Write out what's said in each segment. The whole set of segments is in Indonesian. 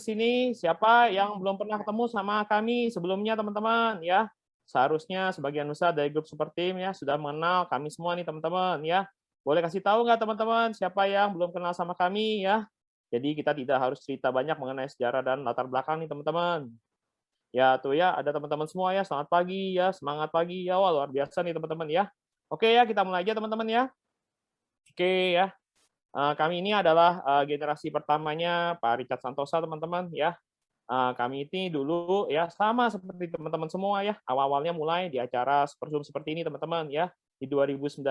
sini? Siapa yang belum pernah ketemu sama kami sebelumnya, teman-teman, ya? Seharusnya sebagian besar dari grup Super Team ya sudah mengenal kami semua nih, teman-teman, ya. Boleh kasih tahu nggak, teman-teman, siapa yang belum kenal sama kami, ya? Jadi kita tidak harus cerita banyak mengenai sejarah dan latar belakang nih, teman-teman. Ya, tuh ya, ada teman-teman semua ya. Selamat pagi ya, semangat pagi ya. Wah, luar biasa nih, teman-teman, ya. Oke ya, kita mulai aja, teman-teman, ya. Oke ya. Kami ini adalah, generasi pertamanya Pak Richard Santosa, teman-teman, ya. Kami ini dulu ya sama seperti teman-teman semua ya, awal-awalnya mulai di acara Super Zoom seperti ini, teman-teman, ya. Di 2019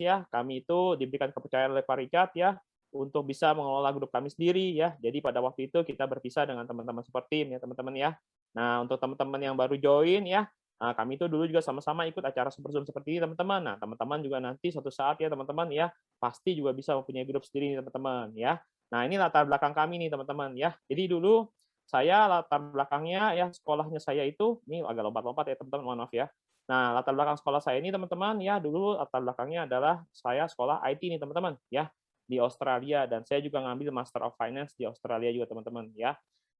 ya, kami itu diberikan kepercayaan oleh Pak Richard ya, untuk bisa mengelola grup kami sendiri ya. Jadi pada waktu itu kita berpisah dengan teman-teman Super Team ya, teman-teman, ya. Nah, untuk teman-teman yang baru join ya, kami itu dulu juga sama-sama ikut acara Super Zoom seperti ini, teman-teman. Nah, teman-teman juga nanti suatu saat ya, teman-teman, ya, pasti juga bisa mempunyai grup sendiri nih, teman-teman, ya. Nah, ini latar belakang kami nih, teman-teman, ya. Jadi dulu saya latar belakangnya ya, sekolahnya saya itu ini agak lompat-lompat ya, teman-teman, mohon maaf ya. Nah, latar belakang sekolah saya ini, teman-teman, ya, dulu latar belakangnya adalah saya sekolah IT nih, teman-teman, ya, di Australia, dan saya juga ngambil Master of Finance di Australia juga, teman-teman, ya.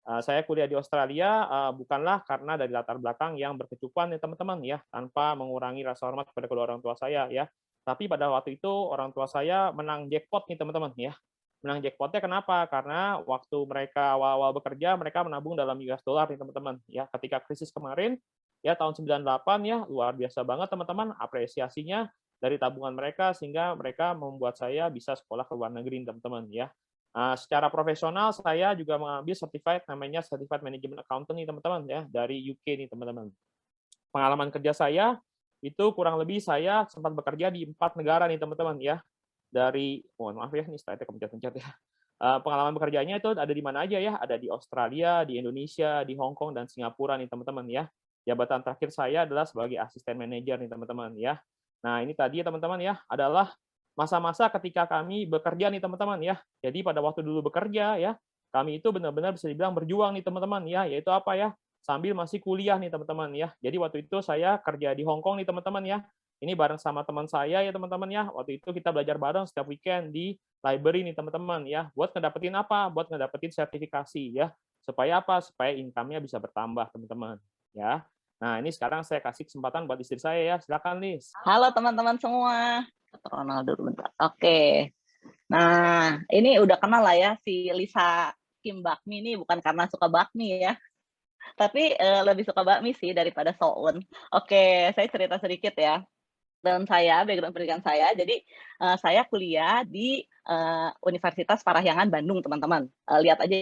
Saya kuliah di Australia, bukanlah karena dari latar belakang yang berkecukupan ya, teman-teman, ya, tanpa mengurangi rasa hormat kepada kedua orang tua saya, ya. Tapi pada waktu itu orang tua saya menang jackpot nih, teman-teman, ya. Menang jackpotnya kenapa? Karena waktu mereka awal-awal bekerja, mereka menabung dalam US dollar nih, teman-teman, ya. Ketika krisis kemarin, ya tahun 98 ya, luar biasa banget, teman-teman, apresiasinya dari tabungan mereka, sehingga mereka membuat saya bisa sekolah ke luar negeri, teman-teman, ya. Secara profesional saya juga mengambil certified namanya Certified Management Accountant nih, teman-teman, ya, dari UK nih, teman-teman. Pengalaman kerja saya itu kurang lebih saya sempat bekerja di 4 negara nih, teman-teman, ya. Dari mohon maaf ya, ini slide-nya kepencet-pencet ya. Pengalaman bekerjanya itu ada di mana aja ya, ada di Australia, di Indonesia, di Hong Kong, dan Singapura nih, teman-teman, ya. Jabatan terakhir saya adalah sebagai asisten manajer nih, teman-teman, ya. Nah, ini tadi ya, teman-teman, ya, adalah masa-masa ketika kami bekerja nih, teman-teman, ya. Jadi pada waktu dulu bekerja ya, kami itu benar-benar bisa dibilang berjuang nih, teman-teman, ya, yaitu apa ya, sambil masih kuliah nih, teman-teman, ya. Jadi waktu itu saya kerja di Hong Kong nih, teman-teman, ya. Ini bareng sama teman saya ya, teman-teman, ya. Waktu itu kita belajar bareng setiap weekend di library nih, teman-teman, ya. Buat ngedapetin apa? Buat ngedapetin sertifikasi ya. Supaya apa? Supaya income-nya bisa bertambah, teman-teman, ya. Nah, ini sekarang saya kasih kesempatan buat istri saya ya. Silakan, Lis. Halo teman-teman semua. Ronaldo bentar. Oke. Nah, ini udah kenal lah ya si Lisa Kim Bakmi ini, bukan karena suka bakmi ya, tapi lebih suka bakmi sih daripada soun. Oke, saya cerita sedikit ya. Dan saya, background pendidikan saya, jadi saya kuliah di Universitas Parahyangan Bandung, teman-teman. Lihat aja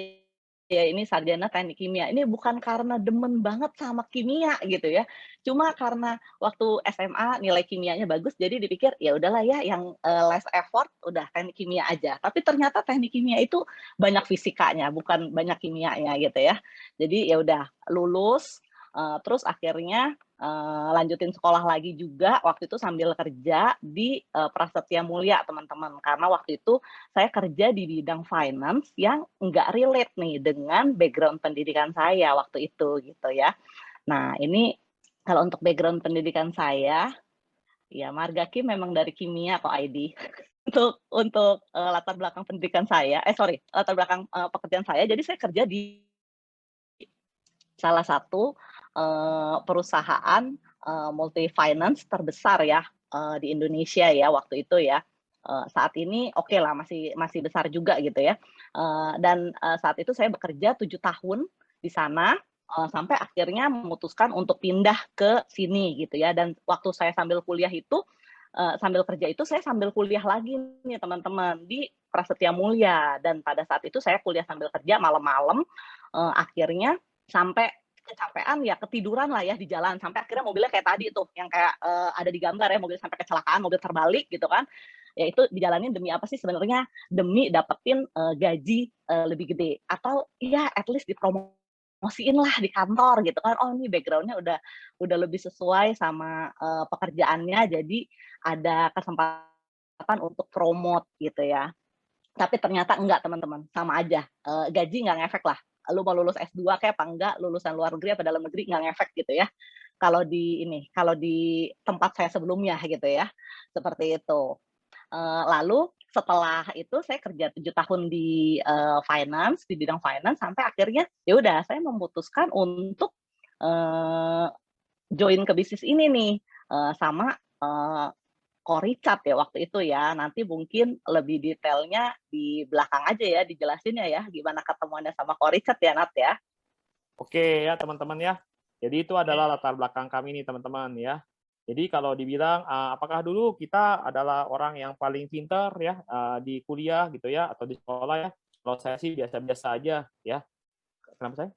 ya, ini sarjana teknik kimia. Ini bukan karena demen banget sama kimia gitu ya. Cuma karena waktu SMA nilai kimianya bagus, jadi dipikir ya udahlah ya yang less effort udah teknik kimia aja. Tapi ternyata teknik kimia itu banyak fisikanya, bukan banyak kimianya gitu ya. Jadi ya udah lulus, terus akhirnya lanjutin sekolah lagi juga waktu itu sambil kerja di Prasetya Mulia, teman-teman. Karena waktu itu saya kerja di bidang finance yang nggak relate nih dengan background pendidikan saya waktu itu gitu ya. Nah, ini kalau untuk background pendidikan saya, ya marga Kim memang dari kimia kok ID. Untuk latar belakang pendidikan saya, latar belakang pekerjaan saya, jadi saya kerja di salah satu perusahaan multi finance terbesar ya di Indonesia ya waktu itu ya. Saat ini oke lah masih besar juga gitu ya. Dan saat itu saya bekerja 7 tahun di sana sampai akhirnya memutuskan untuk pindah ke sini gitu ya. Dan waktu saya sambil kuliah itu sambil kerja itu saya sambil kuliah lagi nih teman-teman di Prasetya Mulia, dan pada saat itu saya kuliah sambil kerja malam-malam, akhirnya sampai kecapean ya ketiduran lah ya di jalan, sampai akhirnya mobilnya kayak tadi tuh yang kayak ada di gambar ya, mobil sampai kecelakaan, mobil terbalik gitu kan. Ya itu dijalanin demi apa sih sebenarnya? Demi dapetin gaji lebih gede, atau ya at least dipromosiin lah di kantor gitu kan. Oh ini background-nya udah lebih sesuai sama pekerjaannya, jadi ada kesempatan untuk promote gitu ya. Tapi ternyata enggak, teman-teman, sama aja, gaji nggak ngefek lah. Lu mau lulus S2 kayak apa enggak, lulusan luar negeri apa dalam negeri, nggak ngefek gitu ya. Kalau di tempat saya sebelumnya gitu ya, seperti itu. lalu setelah itu saya kerja 7 tahun di, finance, di bidang finance sampai akhirnya ya udah saya memutuskan untuk, eee, join ke bisnis ini nih, sama, Ko Richard ya waktu itu ya. Nanti mungkin lebih detailnya di belakang aja ya dijelasinnya ya, gimana ketemuannya sama Ko Richard ya, Nat, ya? Oke ya teman-teman ya. Jadi itu adalah latar belakang kami nih teman-teman ya. Jadi kalau dibilang apakah dulu kita adalah orang yang paling pintar ya di kuliah gitu ya atau di sekolah ya. Kalau saya sih biasa-biasa aja ya. Kenapa saya?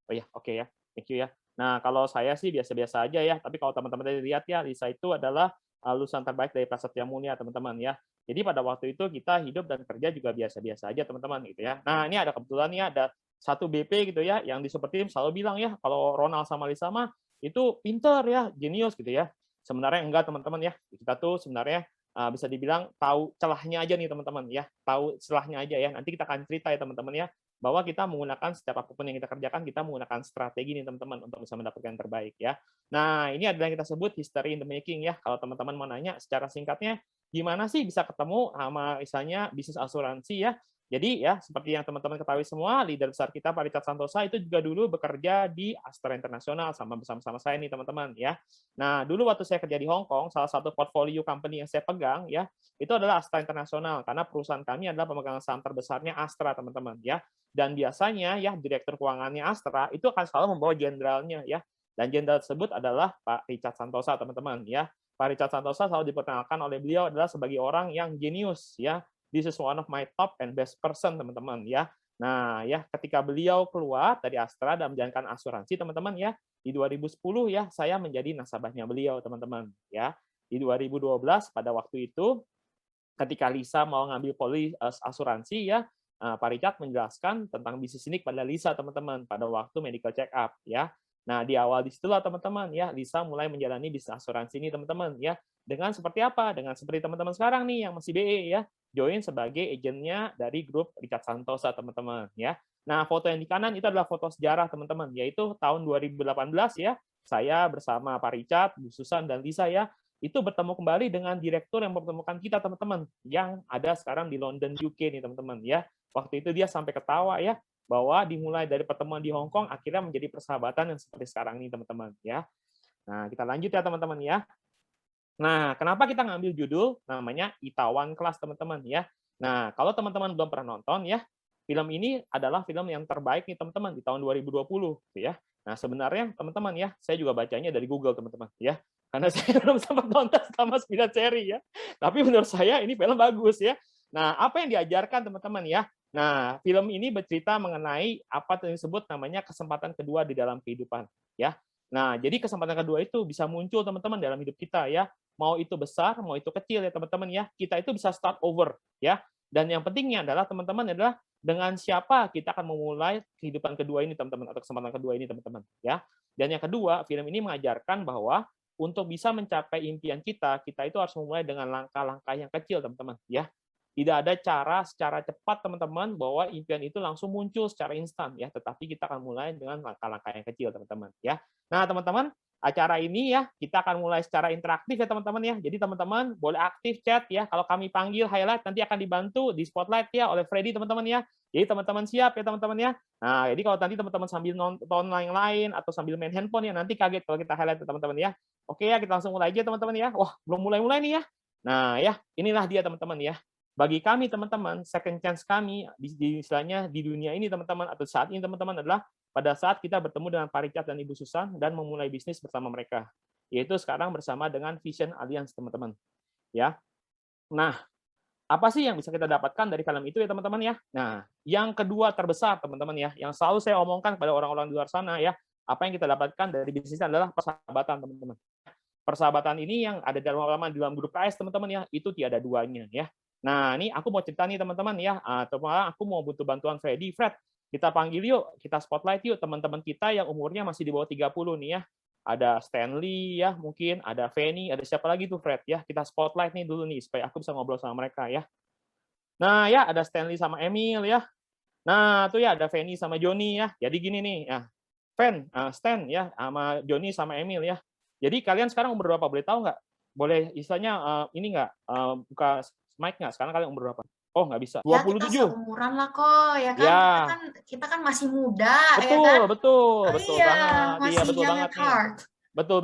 Oh ya, oke ya. Thank you ya. Nah, kalau saya sih biasa-biasa aja ya, tapi kalau teman-teman tadi lihat ya, Lisa itu adalah lulusan terbaik dari Prasetya Mulia, teman-teman ya. Jadi pada waktu itu kita hidup dan kerja juga biasa-biasa aja, teman-teman gitu ya. Nah, ini ada kebetulan nih ada satu BP gitu ya, yang di Super Team selalu bilang ya, kalau Ronald sama Lisa mah itu pinter ya, jenius gitu ya. Sebenarnya enggak, teman-teman ya. Kita tuh sebenarnya bisa dibilang tahu celahnya aja nih, teman-teman ya. Tahu celahnya aja ya. Nanti kita akan cerita ya, teman-teman ya, bahwa kita menggunakan setiap apapun yang kita kerjakan, kita menggunakan strategi nih teman-teman untuk bisa mendapatkan yang terbaik ya. Nah, ini adalah yang kita sebut history in the making ya. Kalau teman-teman mau nanya secara singkatnya, gimana sih bisa ketemu sama misalnya bisnis asuransi ya. Jadi ya, seperti yang teman-teman ketahui semua, leader besar kita Pak Richard Santosa itu juga dulu bekerja di Astra International sama bersama-sama saya nih teman-teman ya. Nah, dulu waktu saya kerja di Hong Kong, salah satu portfolio company yang saya pegang ya, itu adalah Astra International karena perusahaan kami adalah pemegang saham terbesarnya Astra teman-teman ya. Dan biasanya ya direktur keuangannya Astra itu akan selalu membawa jenderalnya ya. Dan jenderal tersebut adalah Pak Richard Santosa teman-teman ya. Pak Richard Santosa selalu diperkenalkan oleh beliau adalah sebagai orang yang jenius ya. This is one of my top and best person teman-teman ya. Nah ya ketika beliau keluar dari Astra dan menjalankan asuransi teman-teman ya di 2010 ya saya menjadi nasabahnya beliau teman-teman ya. Di 2012 pada waktu itu ketika Lisa mau ngambil polis asuransi ya, Pak Richard menjelaskan tentang bisnis ini kepada Lisa teman-teman pada waktu medical check up ya. Nah di awal disitulah teman-teman ya Lisa mulai menjalani bisnis asuransi ini teman-teman ya. Dengan seperti apa? Dengan seperti teman-teman sekarang nih yang masih BE ya, join sebagai agennya dari grup Richard Santosa teman-teman ya. Nah foto yang di kanan itu adalah foto sejarah teman-teman, yaitu tahun 2018 ya. Saya bersama Pak Richard, Bu Susan dan Lisa ya itu bertemu kembali dengan direktur yang mempertemukan kita teman-teman yang ada sekarang di London UK nih teman-teman ya. Waktu itu dia sampai ketawa ya bahwa dimulai dari pertemuan di Hong Kong akhirnya menjadi persahabatan yang seperti sekarang nih teman-teman ya. Nah, kita lanjut ya teman-teman ya. Nah, kenapa kita ngambil judul namanya Itaewon Class teman-teman ya. Nah, kalau teman-teman belum pernah nonton ya, film ini adalah film yang terbaik nih teman-teman di tahun 2020 ya. Nah, sebenarnya teman-teman ya, saya juga bacanya dari Google teman-teman ya. Karena saya belum sempat nonton selama 9 seri ya. Tapi menurut saya ini film bagus ya. Nah, apa yang diajarkan teman-teman ya? Nah, film ini bercerita mengenai apa yang disebut namanya kesempatan kedua di dalam kehidupan ya. Nah, jadi kesempatan kedua itu bisa muncul teman-teman dalam hidup kita ya. Mau itu besar, mau itu kecil ya teman-teman ya. Kita itu bisa start over ya. Dan yang pentingnya adalah teman-teman adalah dengan siapa kita akan memulai kehidupan kedua ini teman-teman atau kesempatan kedua ini teman-teman ya. Dan yang kedua, film ini mengajarkan bahwa untuk bisa mencapai impian kita, kita itu harus memulai dengan langkah-langkah yang kecil teman-teman ya. Tidak ada cara secara cepat teman-teman bahwa impian itu langsung muncul secara instan ya, tetapi kita akan mulai dengan langkah-langkah yang kecil teman-teman ya. Nah, teman-teman, acara ini ya kita akan mulai secara interaktif ya teman-teman ya. Jadi teman-teman boleh aktif chat ya. Kalau kami panggil highlight nanti akan dibantu di spotlight ya oleh Freddy teman-teman ya. Jadi teman-teman siap ya teman-teman ya. Nah, jadi kalau nanti teman-teman sambil nonton yang lain atau sambil main handphone ya nanti kaget kalau kita highlight teman-teman ya. Oke ya, kita langsung mulai aja teman-teman ya. Wah, belum mulai-mulai nih ya. Nah, ya, inilah dia teman-teman ya. Bagi kami teman-teman, second chance kami istilahnya di dunia ini teman-teman atau saat ini teman-teman adalah pada saat kita bertemu dengan Pak Richard dan Ibu Susan dan memulai bisnis bersama mereka. Yaitu sekarang bersama dengan Vision Alliance teman-teman. Ya. Nah, apa sih yang bisa kita dapatkan dari film itu ya teman-teman ya? Nah, yang kedua terbesar teman-teman ya, yang selalu saya omongkan kepada orang-orang di luar sana ya, apa yang kita dapatkan dari bisnis adalah persahabatan teman-teman. Persahabatan ini yang ada dalam grup KS teman-teman ya, itu tiada duanya ya. Nah, ini aku mau cerita nih teman-teman ya, atau malah aku mau butuh bantuan Freddy. Fred, kita panggil yuk, kita spotlight yuk teman-teman kita yang umurnya masih di bawah 30 nih ya. Ada Stanley ya, mungkin ada Fanny, ada siapa lagi tuh Fred ya. Kita spotlight nih dulu nih supaya aku bisa ngobrol sama mereka ya. Nah, ya ada Stanley sama Emil ya. Nah, tuh ya ada Fanny sama Joni ya. Jadi gini nih, ya. Stan ya sama Joni sama Emil ya. Jadi kalian sekarang umur berapa boleh tahu nggak? Boleh istilahnya ini nggak buka Mike nggak? Sekarang kalian umur berapa? Oh, nggak bisa. Ya, kita 27. seumuran lah kok, ya kan? Ya. Kita kan masih muda, ya Betul, kan? betul, Oh betul iya, banget. Iya, masih betul young banget at nih. heart. Betul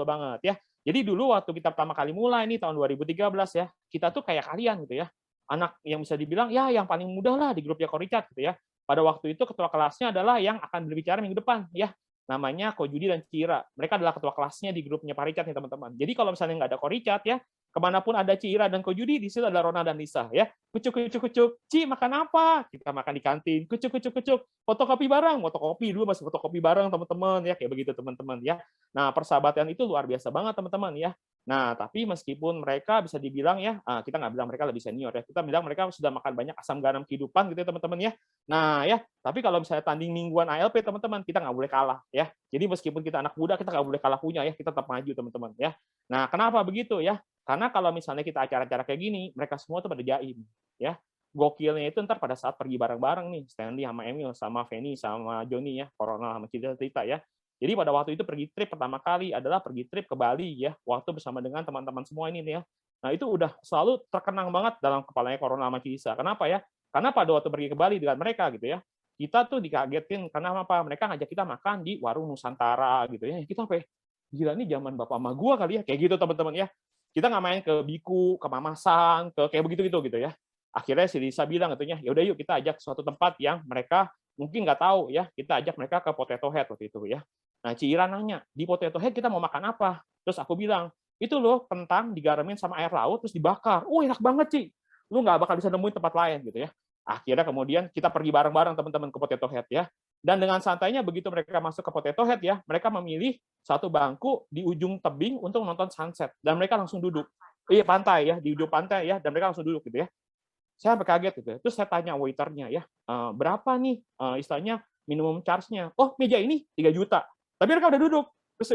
banget ya. Jadi dulu waktu kita pertama kali mulai nih tahun 2013 ya, kita tuh kayak kalian gitu ya. Anak yang bisa dibilang ya yang paling muda lah di grupnya Ko Richard gitu ya. Pada waktu itu ketua kelasnya adalah yang akan berbicara minggu depan ya. Namanya Ko Judi dan Cira. Mereka adalah ketua kelasnya di grupnya Pak Richard nih teman-teman. Jadi kalau misalnya nggak ada Ko Richard ya, kemanapun ada Cira dan Ko Judi, di situ ada Rona dan Lisa ya. Kucuk kucuk kucuk, Ci makan apa? Kita makan di kantin. Kucuk kucuk kucuk, fotokopi bareng. Fotokopi dulu masih fotokopi bareng teman-teman ya, kayak begitu teman-teman ya. Nah, persahabatan itu luar biasa banget teman-teman ya. Nah, tapi meskipun mereka bisa dibilang ya, kita nggak bilang mereka lebih senior ya, kita bilang mereka sudah makan banyak asam garam kehidupan gitu ya teman-teman ya. Nah ya, tapi kalau misalnya tanding mingguan ALP teman-teman, kita nggak boleh kalah ya. Jadi meskipun kita anak muda, kita nggak boleh kalah punya ya, kita tetap maju teman-teman ya. Nah, kenapa begitu ya? Karena kalau misalnya kita acara-acara kayak gini, mereka semua tuh pada jaim ya. Gokilnya itu ntar pada saat pergi bareng-bareng nih, Stanley sama Emil, sama Feni, sama Joni ya, Corona sama Cita ya. Jadi pada waktu itu pergi trip pertama kali adalah pergi trip ke Bali ya, waktu bersama dengan teman-teman semua ini nih ya. Nah itu udah selalu terkenang banget dalam kepalanya Corona sama Cisa. Kenapa ya? Karena pada waktu pergi ke Bali dengan mereka gitu ya, kita tuh dikagetin karena apa? Mereka ngajak kita makan di warung Nusantara gitu ya. Kita apa ya? Gila nih zaman bapak sama gua kali ya, kayak gitu teman-teman ya. Kita nggak main ke Biku, ke Mamasan, ke kayak begitu-gitu gitu ya. Akhirnya si Lisa bilang katanya, ya udah yuk kita ajak suatu tempat yang mereka mungkin nggak tahu ya, kita ajak mereka ke Potato Head waktu itu ya. Nah, Ci Ira nanya, di Potato Head kita mau makan apa? Terus aku bilang, itu loh kentang digaramin sama air laut terus dibakar. Oh, enak banget, Ci. Lu nggak bakal bisa nemuin tempat lain gitu ya. Akhirnya kemudian kita pergi bareng-bareng teman-teman ke Potato Head ya. Dan dengan santainya begitu mereka masuk ke Potato Head ya, mereka memilih satu bangku di ujung tebing untuk nonton sunset dan mereka langsung duduk. Iya, pantai ya, di ujung pantai ya, dan mereka langsung duduk gitu ya. Saya sampai kaget gitu. Terus saya tanya waiternya ya, berapa nih istilahnya minimum charge-nya? Oh, meja ini 3 juta. Tapi mereka udah duduk. Terus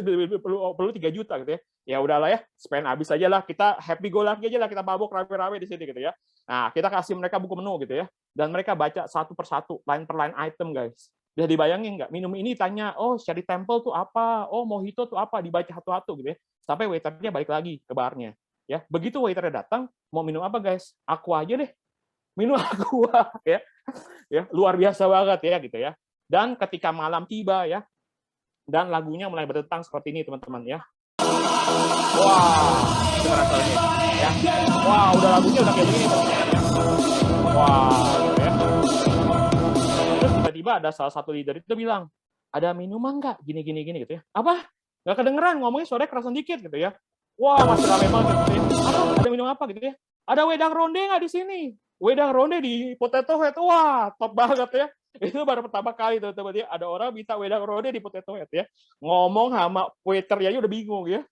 perlu 3 juta gitu ya. Ya udahlah ya, spend habis aja lah. Kita happy go lucky aja lah, kita mabuk rame-rame di sini gitu ya. Nah, kita kasih mereka buku menu gitu ya. Dan mereka baca satu persatu, line per line item, guys. Udah dibayangin nggak? Minum ini tanya, oh Sherry Temple tuh apa? Oh Mojito tuh apa? Dibaca satu-satu gitu ya. Sampai waiternya balik lagi ke barnya. Ya, begitu waiternya datang, mau minum apa guys? Aqua aja deh. Minum aqua ya. Ya, luar biasa banget ya gitu ya. Dan ketika malam tiba ya, dan lagunya mulai bertentang seperti ini teman-teman ya. Wah, dengar rasanya ya. Wah, udah lagunya udah kayak begini teman-teman ya. Wah, gitu ya. Terus tiba-tiba ada salah satu leader itu bilang, ada minuman nggak? Gini gitu ya. Apa? Nggak kedengeran, ngomongnya suaranya kerasan dikit gitu ya. Wah, masih rame banget gitu ya. Apa? Ada minum apa gitu ya? Ada wedang ronde nggak di sini? Wedang ronde di Potato Head. Wah, top banget ya. Itu baru pertama kali teman-teman ya, ada orang minta wedang ronde di Potato Head ya. Ngomong sama waiternya aja udah bingung ya.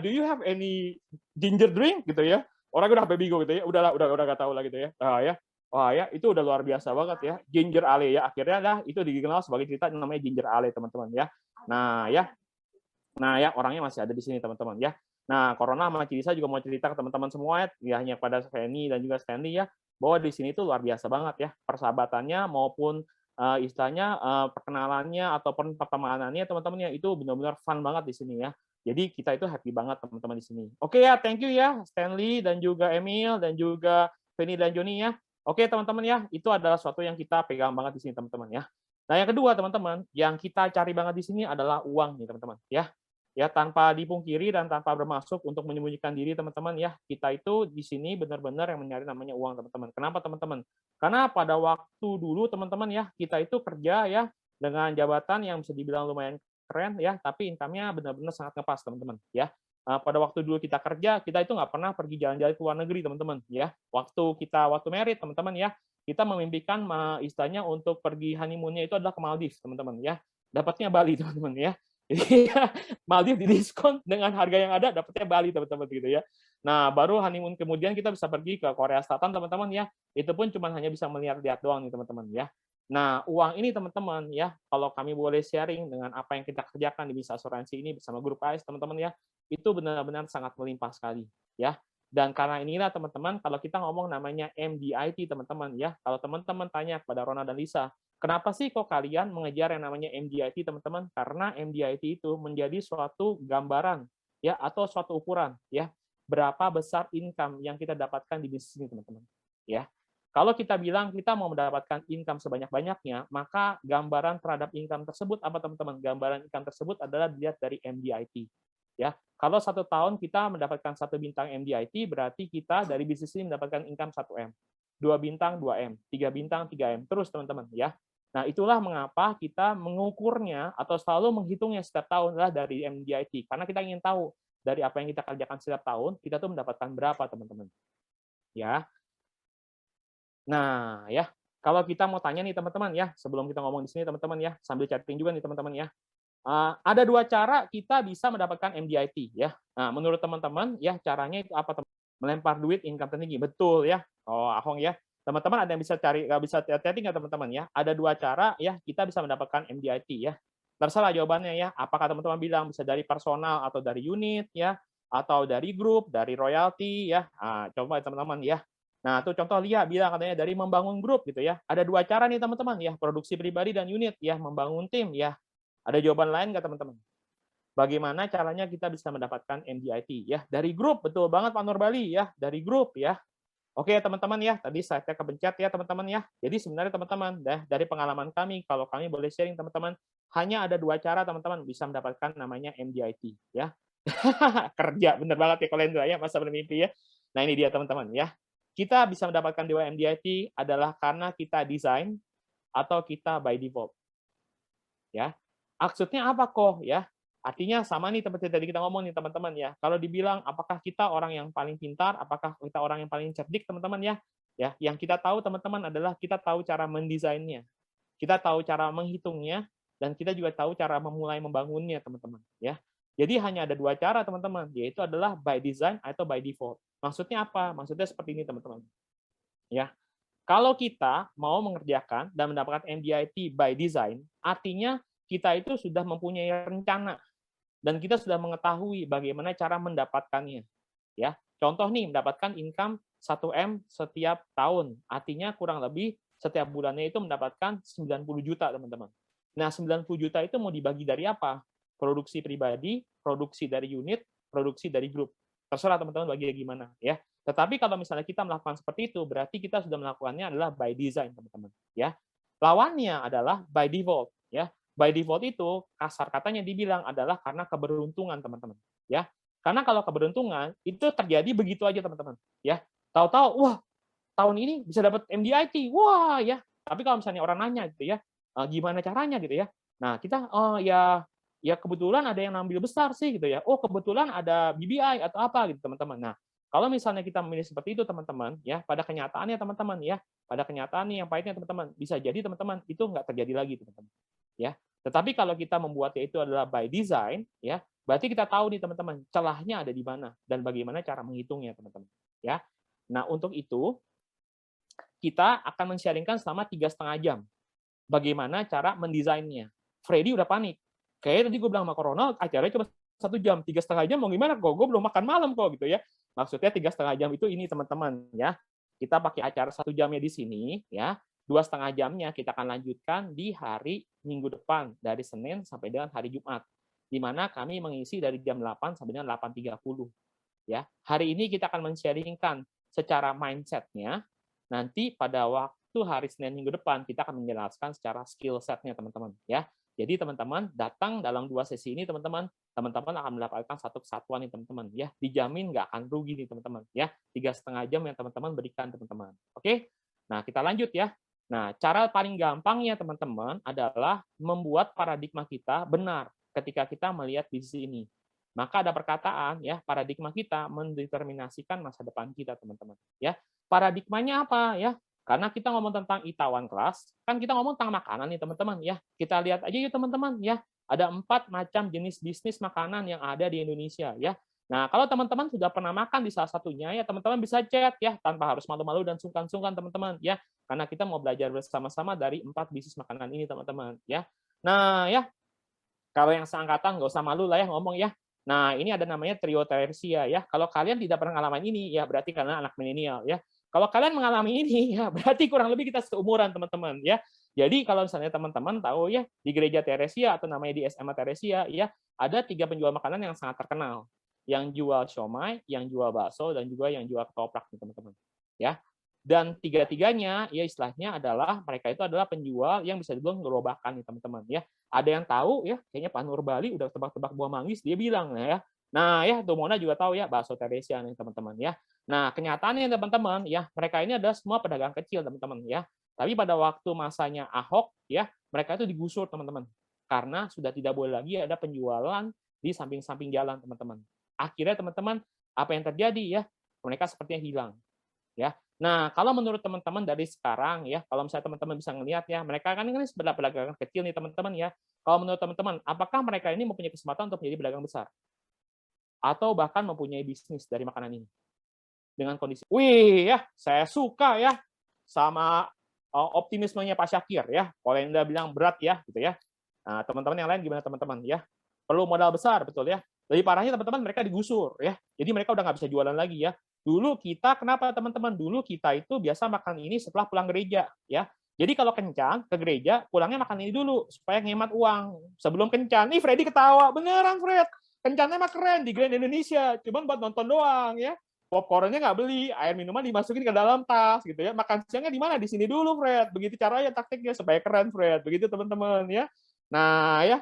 Do you have any ginger drink gitu ya? Orang udah sampai bingung gitu ya. Udah nggak tahu lah gitu ya. Ya. Wah ya, itu udah luar biasa banget ya. Ginger ale ya. Akhirnya dah itu dikenal sebagai cerita namanya ginger ale teman-teman ya. Nah ya orangnya masih ada di sini teman-teman ya. Nah, Corona sama Cilisa juga mau cerita ke teman-teman semua ya, hanya pada Feni dan juga Stanley ya, bahwa di sini tuh luar biasa banget ya, persahabatannya maupun istilahnya perkenalannya ataupun pertemanannya teman-teman ya, itu benar-benar fun banget di sini ya. Jadi kita itu happy banget teman-teman di sini. Oke ya, thank you ya Stanley dan juga Emil dan juga Feni dan Joni ya. Oke teman-teman ya, itu adalah sesuatu yang kita pegang banget di sini teman-teman ya. Nah yang kedua teman-teman, yang kita cari banget di sini adalah uang nih teman-teman ya. Ya tanpa dipungkiri dan tanpa bermaksud untuk menyembunyikan diri teman-teman ya, kita itu di sini benar-benar yang mencari namanya uang teman-teman. Kenapa teman-teman? Karena pada waktu dulu teman-teman ya, kita itu kerja ya dengan jabatan yang bisa dibilang lumayan keren ya, tapi income-nya benar-benar sangat ngepas teman-teman ya. Pada waktu dulu kita kerja, kita itu nggak pernah pergi jalan-jalan ke luar negeri teman-teman ya. Waktu merit teman-teman ya, kita memimpikan istilahnya untuk pergi honeymoon-nya itu adalah ke Maldives teman-teman ya. Dapatnya Bali teman-teman ya. Jadi Maldives didiskon dengan harga yang ada, dapatnya Bali teman-teman gitu ya. Nah baru honeymoon kemudian kita bisa pergi ke Korea Selatan teman-teman ya. Itu pun cuma hanya bisa melihat-lihat doang nih teman-teman ya. Nah uang ini teman-teman ya, kalau kami boleh sharing dengan apa yang kita kerjakan di bisnis asuransi ini bersama grup AS teman-teman ya, itu benar-benar sangat melimpah sekali ya. Dan karena inilah teman-teman, kalau kita ngomong namanya MDIT teman-teman ya, kalau teman-teman tanya kepada Rona dan Lisa, kenapa sih kok kalian mengejar yang namanya MDIT teman-teman? Karena MDIT itu menjadi suatu gambaran ya atau suatu ukuran ya berapa besar income yang kita dapatkan di bisnis ini, teman-teman. Ya. Kalau kita bilang kita mau mendapatkan income sebanyak-banyaknya, maka gambaran terhadap income tersebut apa, teman-teman? Gambaran income tersebut adalah dilihat dari MDIT. Ya, kalau 1 tahun kita mendapatkan 1 bintang MDIT, berarti kita dari bisnis ini mendapatkan income 1M. 2 bintang 2M, 3 bintang 3M, terus teman-teman ya. Nah, itulah mengapa kita mengukurnya atau selalu menghitungnya setiap tahun adalah dari MDIT, karena kita ingin tahu dari apa yang kita kerjakan setiap tahun, kita tuh mendapatkan berapa, teman-teman. Ya. Nah, ya, kalau kita mau tanya nih teman-teman ya, sebelum kita ngomong di sini teman-teman ya, sambil chatting juga nih teman-teman ya. Ada 2 cara kita bisa mendapatkan MDIT ya. Nah, menurut teman-teman ya caranya itu apa, teman? Melempar duit income tertinggi, betul ya. Oh, Ahong ya. Teman-teman ada yang bisa cari, bisa chatting nggak teman-teman ya? Ada 2 cara ya kita bisa mendapatkan MDIT ya. Terserah jawabannya ya. Apakah teman-teman bilang bisa dari personal atau dari unit ya, atau dari grup, dari royalti ya. Coba teman-teman ya. Nah, tuh contoh Lia bilang katanya dari membangun grup gitu ya. Ada 2 cara nih teman-teman ya, produksi pribadi dan unit ya, membangun tim ya. Ada jawaban lain nggak teman-teman? Bagaimana caranya kita bisa mendapatkan MDIT ya? Dari grup, betul banget Pak Nurbali ya, dari grup ya. Oke teman-teman ya, tadi saya kepencet ya teman-teman ya. Jadi sebenarnya teman-teman, dari pengalaman kami, kalau kami boleh sharing teman-teman, hanya ada 2 cara teman-teman bisa mendapatkan namanya MDIT ya. Kerja, bener banget ya kalian dua ya, masa bermimpi ya. Nah ini dia teman-teman ya. Kita bisa mendapatkan 2 MDIT adalah karena kita desain atau kita by default. Ya. Maksudnya apa kok ya? Artinya sama nih seperti tadi kita ngomong nih teman-teman ya. Kalau dibilang apakah kita orang yang paling pintar, apakah kita orang yang paling cerdik teman-teman ya? Ya, yang kita tahu teman-teman adalah kita tahu cara mendesainnya. Kita tahu cara menghitungnya dan kita juga tahu cara memulai membangunnya teman-teman ya. Jadi hanya ada 2 cara teman-teman, yaitu adalah by design atau by default. Maksudnya apa? Maksudnya seperti ini teman-teman. Ya. Kalau kita mau mengerjakan dan mendapatkan MDIT by design, artinya kita itu sudah mempunyai rencana dan kita sudah mengetahui bagaimana cara mendapatkannya. Ya, contoh nih mendapatkan income 1M setiap tahun, artinya kurang lebih setiap bulannya itu mendapatkan 90 juta teman-teman. Nah 90 juta itu mau dibagi dari apa? Produksi pribadi, produksi dari unit, produksi dari grup. Terserah teman-teman baginya gimana ya. Tetapi kalau misalnya kita melakukan seperti itu, berarti kita sudah melakukannya adalah by design teman-teman ya. Lawannya adalah by default ya. By default itu kasar katanya dibilang adalah karena keberuntungan teman-teman ya. Karena kalau keberuntungan itu terjadi begitu aja teman-teman ya. Tahu-tahu wah tahun ini bisa dapat MDIT. Wah ya. Tapi kalau misalnya orang nanya gitu ya, gimana caranya gitu ya. Nah, kita ya kebetulan ada yang ngambil besar sih gitu ya. Oh, kebetulan ada BBI atau apa gitu teman-teman. Nah, kalau misalnya kita memilih seperti itu teman-teman ya, pada kenyataannya teman-teman ya, pada kenyataannya yang pahitnya teman-teman, bisa jadi teman-teman itu nggak terjadi lagi teman-teman. Ya. Tetapi kalau kita membuatnya itu adalah by design ya, berarti kita tahu nih teman-teman, celahnya ada di mana dan bagaimana cara menghitungnya teman-teman. Ya. Nah, untuk itu kita akan men-sharingkan selama 3,5 jam. Bagaimana cara mendesainnya. Freddy udah panik. Kayaknya tadi gue bilang sama Corona, acaranya cuma 1 jam, 3,5 jam mau gimana kok? Gue belum makan malam kok gitu ya. Maksudnya 3,5 jam itu ini teman-teman ya. Kita pakai acara 1 jamnya di sini ya. 2,5 jamnya kita akan lanjutkan di hari Minggu depan dari Senin sampai dengan hari Jumat. Di mana kami mengisi dari jam 8 sampai dengan 8.30 ya. Hari ini kita akan men-sharingkan secara mindset-nya. Nanti pada waktu hari Senin minggu depan kita akan menjelaskan secara skill set-nya teman-teman ya. Jadi teman-teman datang dalam 2 sesi ini teman-teman akan mendapatkan satu kesatuan nih teman-teman ya. Dijamin nggak akan rugi nih teman-teman ya. 3,5 jam yang teman-teman berikan teman-teman. Oke? Nah, kita lanjut ya. Nah, cara paling gampangnya teman-teman adalah membuat paradigma kita benar ketika kita melihat bisnis ini. Maka ada perkataan ya, paradigma kita mendeterminasikan masa depan kita teman-teman ya. Paradigmanya apa ya? Karena kita ngomong tentang Itaewon Class, kan kita ngomong tentang makanan nih teman-teman ya. Kita lihat aja yuk teman-teman ya. Ada 4 macam jenis bisnis makanan yang ada di Indonesia ya. Nah, kalau teman-teman sudah pernah makan di salah satunya ya, teman-teman bisa chat ya tanpa harus malu-malu dan sungkan-sungkan teman-teman ya. Karena kita mau belajar bersama-sama dari 4 bisnis makanan ini teman-teman ya. Nah, ya. Kalau yang seangkatan nggak usah malu lah ya ngomong ya. Nah, ini ada namanya trio Tersia ya. Kalau kalian tidak pernah ngalamin ini ya berarti kalian anak milenial ya. Kalau kalian mengalami ini ya berarti kurang lebih kita seumuran teman-teman ya. Jadi kalau misalnya teman-teman tahu ya di gereja Teresia atau namanya di SMA Teresia ya ada 3 penjual makanan yang sangat terkenal. yang jual siomay, yang jual bakso, dan juga yang jual ketoprak, teman-teman. Ya, dan tiga-tiganya, ya istilahnya adalah mereka itu adalah penjual yang bisa dibilang gerobakan, nih teman-teman. Ya, ada yang tahu ya, kayaknya Pak Nurbali udah tebak-tebak buah manggis, dia bilang ya. Nah, ya, Mona juga tahu ya bakso Teresia nih teman-teman ya. Nah, kenyataannya teman-teman ya, mereka ini adalah semua pedagang kecil teman-teman ya. Tapi pada waktu masanya Ahok ya, mereka itu digusur teman-teman. Karena sudah tidak boleh lagi ada penjualan di samping-samping jalan teman-teman. Akhirnya teman-teman, apa yang terjadi ya? Mereka sepertinya hilang. Ya. Nah, kalau menurut teman-teman dari sekarang ya, kalau misalnya teman-teman bisa ngelihat ya, mereka kan ini sebenarnya pedagang kecil nih teman-teman ya. Kalau menurut teman-teman, apakah mereka ini mempunyai kesempatan untuk menjadi pedagang besar? Atau bahkan mempunyai bisnis dari makanan ini? Dengan kondisi, wih ya, saya suka ya sama optimismenya Pak Syakir ya. Kalau yang udah bilang berat ya, gitu ya. Nah, teman-teman yang lain gimana teman-teman ya? Perlu modal besar, betul ya. Lebih parahnya teman-teman mereka digusur ya. Jadi mereka udah nggak bisa jualan lagi ya. Dulu kita, kenapa teman-teman? Dulu kita itu biasa makan ini setelah pulang gereja ya. Jadi kalau kencan ke gereja, pulangnya makan ini dulu supaya ngemat uang sebelum kencan. Nih Freddy ketawa, beneran Fred. Kencannya mah keren di Grand Indonesia, cuman buat nonton doang ya. Popcornnya nggak beli, air minuman dimasukin ke dalam tas gitu ya. Makan siangnya di mana? Di sini dulu Fred. Begitu caranya taktiknya supaya keren Fred. Begitu teman-teman ya. Nah ya,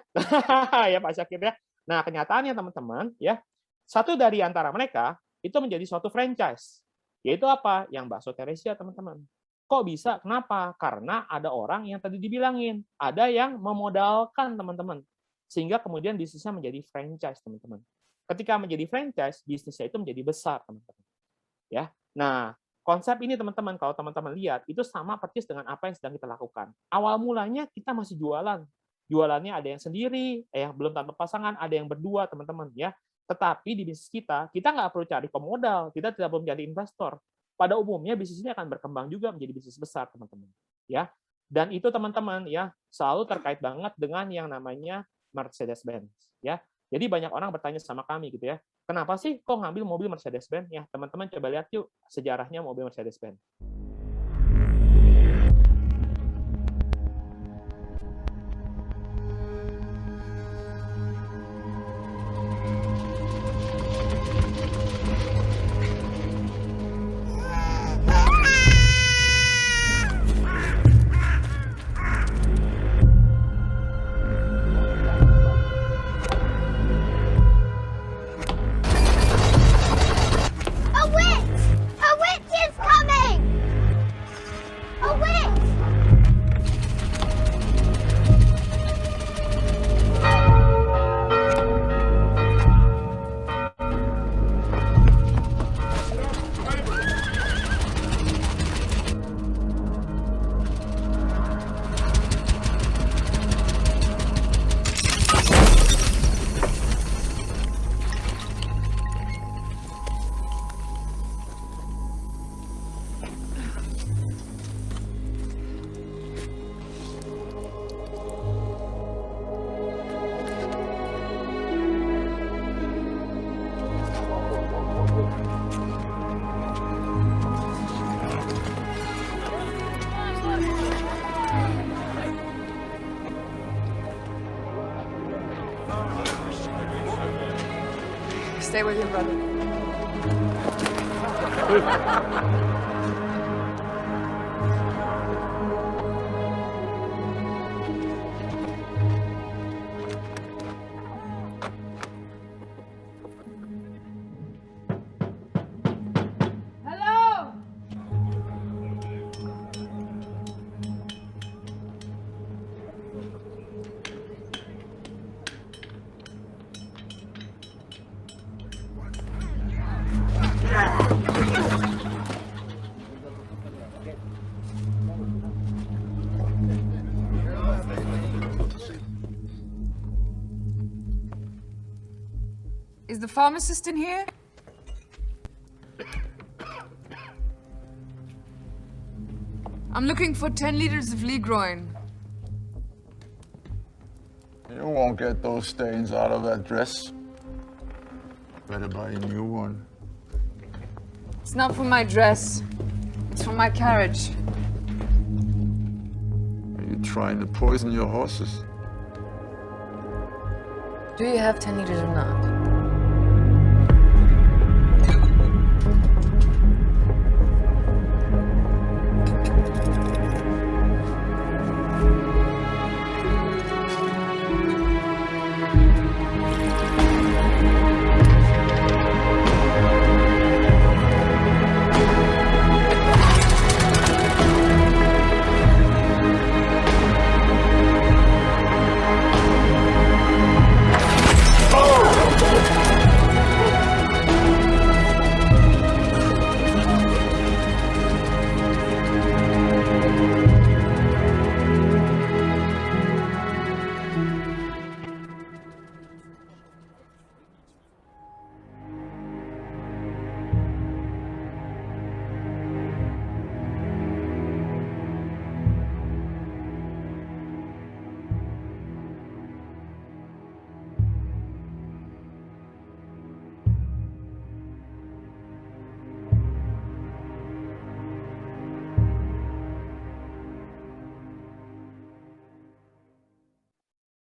ya Pak Syakir ya. Nah kenyataannya teman-teman ya, satu dari antara mereka itu menjadi suatu franchise. Yaitu apa? Yang bakso Teresia, teman-teman. Kok bisa? Kenapa? Karena ada orang yang tadi dibilangin. Ada yang memodalkan, teman-teman. Sehingga kemudian bisnisnya menjadi franchise, teman-teman. Ketika menjadi franchise, bisnisnya itu menjadi besar, teman-teman. Ya. Nah, konsep ini, teman-teman, kalau teman-teman lihat, itu sama persis dengan apa yang sedang kita lakukan. Awal mulanya kita masih jualan. Jualannya ada yang sendiri, yang belum tanpa pasangan, ada yang berdua, teman-teman. Ya. Tetapi di bisnis kita nggak perlu cari pemodal, kita tidak perlu mencari investor. Pada umumnya bisnis ini akan berkembang juga menjadi bisnis besar, teman-teman. Ya, dan itu teman-teman ya selalu terkait banget dengan yang namanya Mercedes-Benz. Ya, jadi banyak orang bertanya sama kami gitu ya, kenapa sih kok ngambil mobil Mercedes-Benz? Ya, teman-teman coba lihat yuk sejarahnya mobil Mercedes-Benz. Stay with your brother. Hello? Is the pharmacist in here? I'm looking for 10 liters of Ligroin. You won't get those stains out of that dress. Better buy a new one. It's not for my dress. It's for my carriage. Are you trying to poison your horses? Do you have 10 liters or not?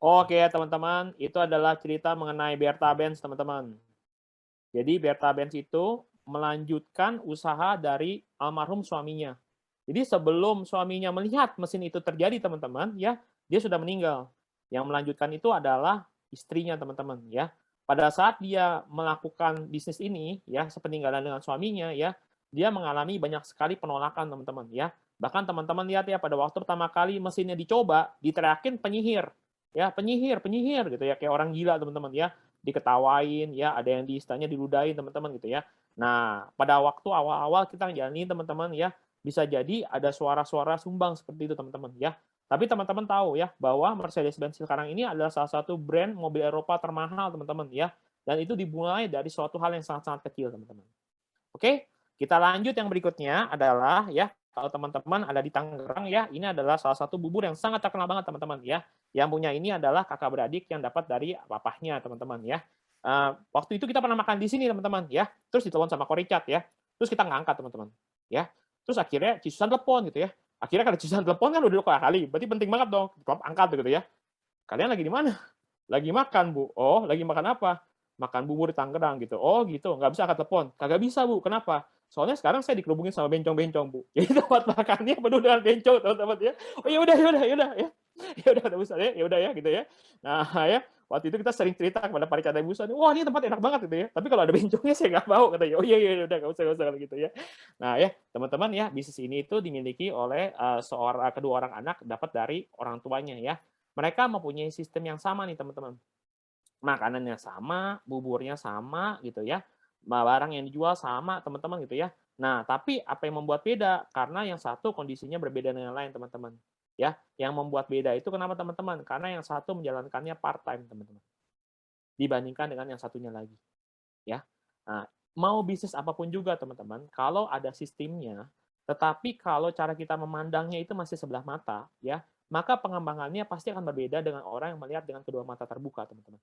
Oke, teman-teman, itu adalah cerita mengenai Bertha Benz, teman-teman. Jadi Bertha Benz itu melanjutkan usaha dari almarhum suaminya. Jadi sebelum suaminya melihat mesin itu terjadi, teman-teman, ya, dia sudah meninggal. Yang melanjutkan itu adalah istrinya, teman-teman, ya. Pada saat dia melakukan bisnis ini, ya, sepeninggalan dengan suaminya, ya, dia mengalami banyak sekali penolakan, teman-teman, ya. Bahkan teman-teman lihat ya, pada waktu pertama kali mesinnya dicoba, diteriakin penyihir, ya, penyihir, penyihir, gitu ya, kayak orang gila, teman-teman, ya, diketawain, ya, ada yang istilahnya diludahin, teman-teman, gitu ya. Nah, pada waktu awal-awal kita ngejalanin, teman-teman, ya, bisa jadi ada suara-suara sumbang seperti itu, teman-teman, ya. Tapi teman-teman tahu ya bahwa Mercedes-Benz sekarang ini adalah salah satu brand mobil Eropa termahal, teman-teman, ya. Dan itu dimulai dari suatu hal yang sangat-sangat kecil, teman-teman. Oke, kita lanjut yang berikutnya adalah ya, kalau teman-teman ada di Tangerang ya, ini adalah salah satu bubur yang sangat terkenal banget, teman-teman, ya. Yang punya ini adalah kakak beradik yang dapat dari papahnya, teman-teman, ya. Waktu itu kita pernah makan di sini, teman-teman, ya. Terus ditelepon sama Ko Richard, ya. Terus kita ngangkat, teman-teman, ya. Terus akhirnya Cisusan telepon gitu ya. Akhirnya kalau Cisusan telepon kan udah 2 kali, berarti penting banget dong. Angkat gitu ya. Kalian lagi di mana? Lagi makan, Bu. Oh, lagi makan apa? Makan bubur di Tangerang gitu. Oh, gitu. Nggak bisa angkat telepon. Kagak bisa, Bu. Kenapa? Soalnya sekarang saya dikerubungin sama bencong-bencong, Bu. Jadi tempat makannya penuh dengan bencong, teman-teman, ya. Oh, ya udah, ya udah, ya udah, ya. Ya udah kata Busan, ya udah ya gitu ya. Nah, ya waktu itu kita sering cerita kepada para cadai Busan, wah ini tempat enak banget gitu ya. Tapi kalau ada bencongnya saya nggak mau katanya. Oh iya iya udah nggak usah kalau gitu ya. Nah ya teman-teman ya bisnis ini itu dimiliki oleh kedua orang anak dapat dari orang tuanya ya. Mereka mempunyai sistem yang sama nih teman-teman. Makanannya sama, buburnya sama gitu ya. Barang yang dijual sama teman-teman gitu ya. Nah, tapi apa yang membuat beda? Karena yang satu kondisinya berbeda dengan yang lain, teman-teman. Ya, yang membuat beda itu kenapa, teman-teman? Karena yang satu menjalankannya part-time, teman-teman. Dibandingkan dengan yang satunya lagi. Ya. Nah, mau bisnis apapun juga, teman-teman, kalau ada sistemnya, tetapi kalau cara kita memandangnya itu masih sebelah mata, ya, maka pengembangannya pasti akan berbeda dengan orang yang melihat dengan kedua mata terbuka, teman-teman.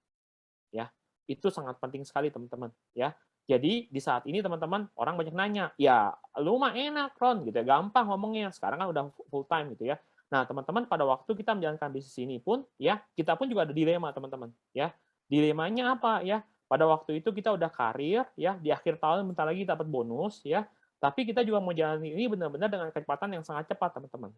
Ya, itu sangat penting sekali, teman-teman, ya. Jadi di saat ini teman-teman orang banyak nanya, ya lu mah enak Ron gitu ya, gampang ngomongnya. Sekarang kan udah full time gitu ya. Nah, teman-teman pada waktu kita menjalankan bisnis ini pun ya, kita pun juga ada dilema, teman-teman, ya. Dilemanya apa ya? Pada waktu itu kita udah karir ya, di akhir tahun bentar lagi dapat bonus ya. Tapi kita juga mau jalan ini benar-benar dengan kecepatan yang sangat cepat, teman-teman.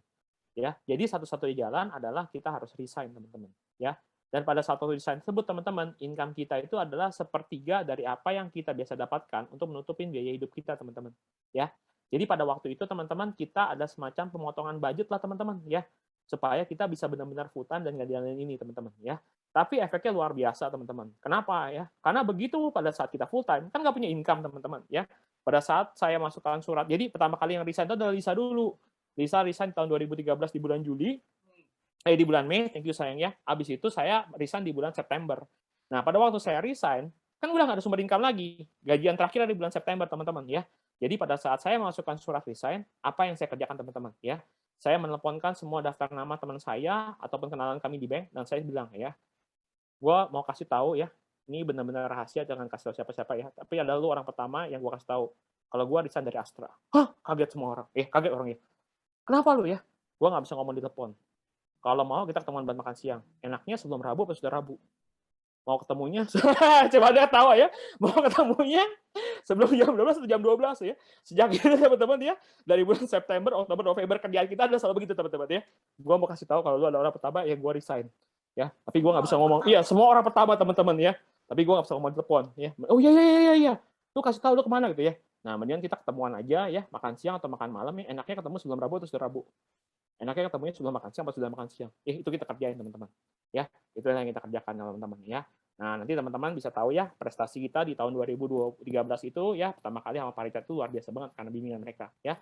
Ya. Jadi satu-satunya jalan adalah kita harus resign, teman-teman, ya. Dan pada saat resign tersebut, teman-teman, income kita itu adalah sepertiga dari apa yang kita biasa dapatkan untuk menutupin biaya hidup kita, teman-teman. Ya. Jadi pada waktu itu, teman-teman, kita ada semacam pemotongan budget lah, teman-teman, ya, supaya kita bisa benar-benar full time dan ngejalanin ini, teman-teman, ya. Tapi efeknya luar biasa, teman-teman. Kenapa ya? Karena begitu pada saat kita full time, kan nggak punya income, teman-teman, ya. Pada saat saya masukkan surat, jadi pertama kali yang resign itu adalah Lisa dulu. Lisa resign tahun 2013 di bulan Juli, di bulan Mei, thank you sayang ya. Habis itu saya resign di bulan September. Nah, pada waktu saya resign, kan udah nggak ada sumber income lagi. Gajian terakhir di bulan September, teman-teman, ya. Jadi pada saat saya masukkan surat resign, apa yang saya kerjakan, teman-teman, ya? Saya menelponkan semua daftar nama teman saya ataupun kenalan kami di bank, dan saya bilang, ya, gue mau kasih tahu ya, ini benar-benar rahasia, jangan kasih tahu siapa-siapa ya. Tapi ada lu orang pertama yang gue kasih tahu. Kalau gue resign dari Astra. Hah? Kaget semua orang. Kaget orangnya. Kenapa lu ya? Gue nggak bisa ngomong di telepon. Kalau mau kita ketemuan buat makan siang. Enaknya sebelum Rabu atau sudah Rabu? Mau ketemunya, coba dia tawa ya. Mau ketemunya sebelum jam 12 atau jam 12 ya. Sejak itu teman-teman ya, dari bulan September, Oktober, November kerjaan kita adalah selalu begitu teman-teman ya. Gua mau kasih tahu kalau lu ada orang pertama ya gua resign. Ya, tapi gua nggak bisa ngomong. Iya, semua orang pertama teman-teman ya. Tapi gua nggak bisa ngomong di telepon ya. Oh iya. Lu kasih tahu lu kemana gitu ya. Nah, kemudian kita ketemuan aja ya, makan siang atau makan malam ya. Enaknya ketemu sebelum Rabu atau sudah Rabu. Enaknya ketemunya sebelum makan siang atau sudah makan siang. Itu kita kerjain teman-teman. Ya, itu yang kita kerjakan teman-teman ya. Nah, nanti teman-teman bisa tahu ya prestasi kita di tahun 2013 itu ya pertama kali sama Pak Richard itu luar biasa banget karena bimbingan mereka ya.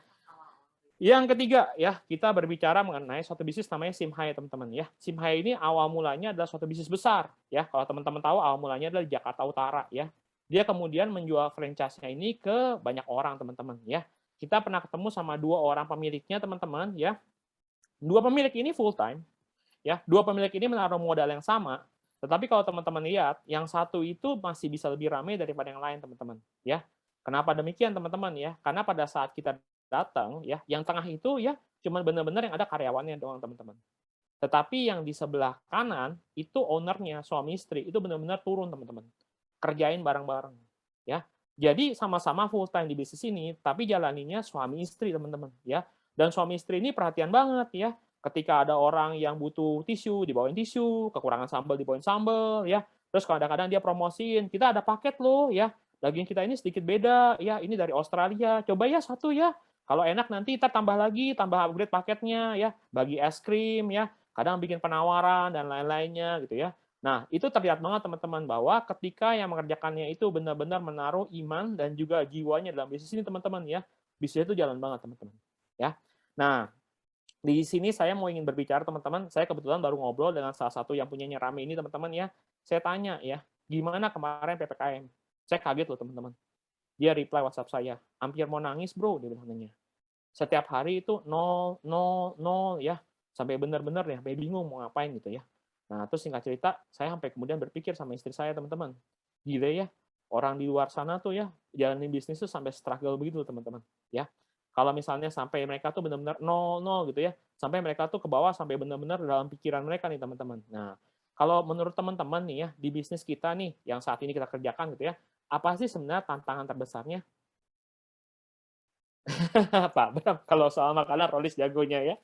Yang ketiga ya, kita berbicara mengenai suatu bisnis namanya Simhai teman-teman ya. Simhai ini awal mulanya adalah suatu bisnis besar ya. Kalau teman-teman tahu awal mulanya adalah di Jakarta Utara ya. Dia kemudian menjual franchise-nya ini ke banyak orang teman-teman ya. Kita pernah ketemu sama 2 orang pemiliknya teman-teman ya. 2 pemilik ini full time ya. 2 pemilik ini menaruh modal yang sama. Tetapi kalau teman-teman lihat, yang satu itu masih bisa lebih ramai daripada yang lain, teman-teman. Ya, kenapa demikian, teman-teman? Ya, karena pada saat kita datang, ya, yang tengah itu ya, cuma benar-benar yang ada karyawannya doang, teman-teman. Tetapi yang di sebelah kanan itu ownernya suami istri itu benar-benar turun teman-teman, kerjain bareng-bareng, ya. Jadi sama-sama full time di bisnis ini, tapi jalaninya suami istri teman-teman, ya. Dan suami istri ini perhatian banget ya. Ketika ada orang yang butuh tisu, dibawain tisu, kekurangan sambal dibawain sambal, ya. Terus kadang-kadang dia promosiin, kita ada paket loh, ya. Daging kita ini sedikit beda, ya. Ini dari Australia, coba ya satu ya. Kalau enak nanti kita tambah lagi, tambah upgrade paketnya, ya. Bagi es krim, ya. Kadang bikin penawaran dan lain-lainnya gitu ya. Nah, itu terlihat banget teman-teman bahwa ketika yang mengerjakannya itu benar-benar menaruh iman dan juga jiwanya dalam bisnis ini teman-teman ya. Bisnis itu jalan banget teman-teman ya. Nah, di sini saya mau ingin berbicara teman-teman, saya kebetulan baru ngobrol dengan salah satu yang punyanya Rame ini teman-teman ya. Saya tanya ya, gimana kemarin PPKM? Saya kaget loh teman-teman. Dia reply WhatsApp saya, hampir mau nangis bro, dia bilang nanya. Setiap hari itu 0, 0, 0 ya. Sampai benar-benar ya, sampai bingung mau ngapain gitu ya. Nah, terus singkat cerita, saya sampai kemudian berpikir sama istri saya, teman-teman. Gila ya, orang di luar sana tuh ya, jalanin bisnis tuh sampai struggle begitu, teman-teman. Ya, kalau misalnya sampai mereka tuh benar-benar 0 gitu ya, sampai mereka tuh ke bawah, sampai benar-benar dalam pikiran mereka nih, teman-teman. Nah, kalau menurut teman-teman nih ya, di bisnis kita nih, yang saat ini kita kerjakan gitu ya, apa sih sebenarnya tantangan terbesarnya? Pak Bram, kalau soal makanan Rolis jagonya ya.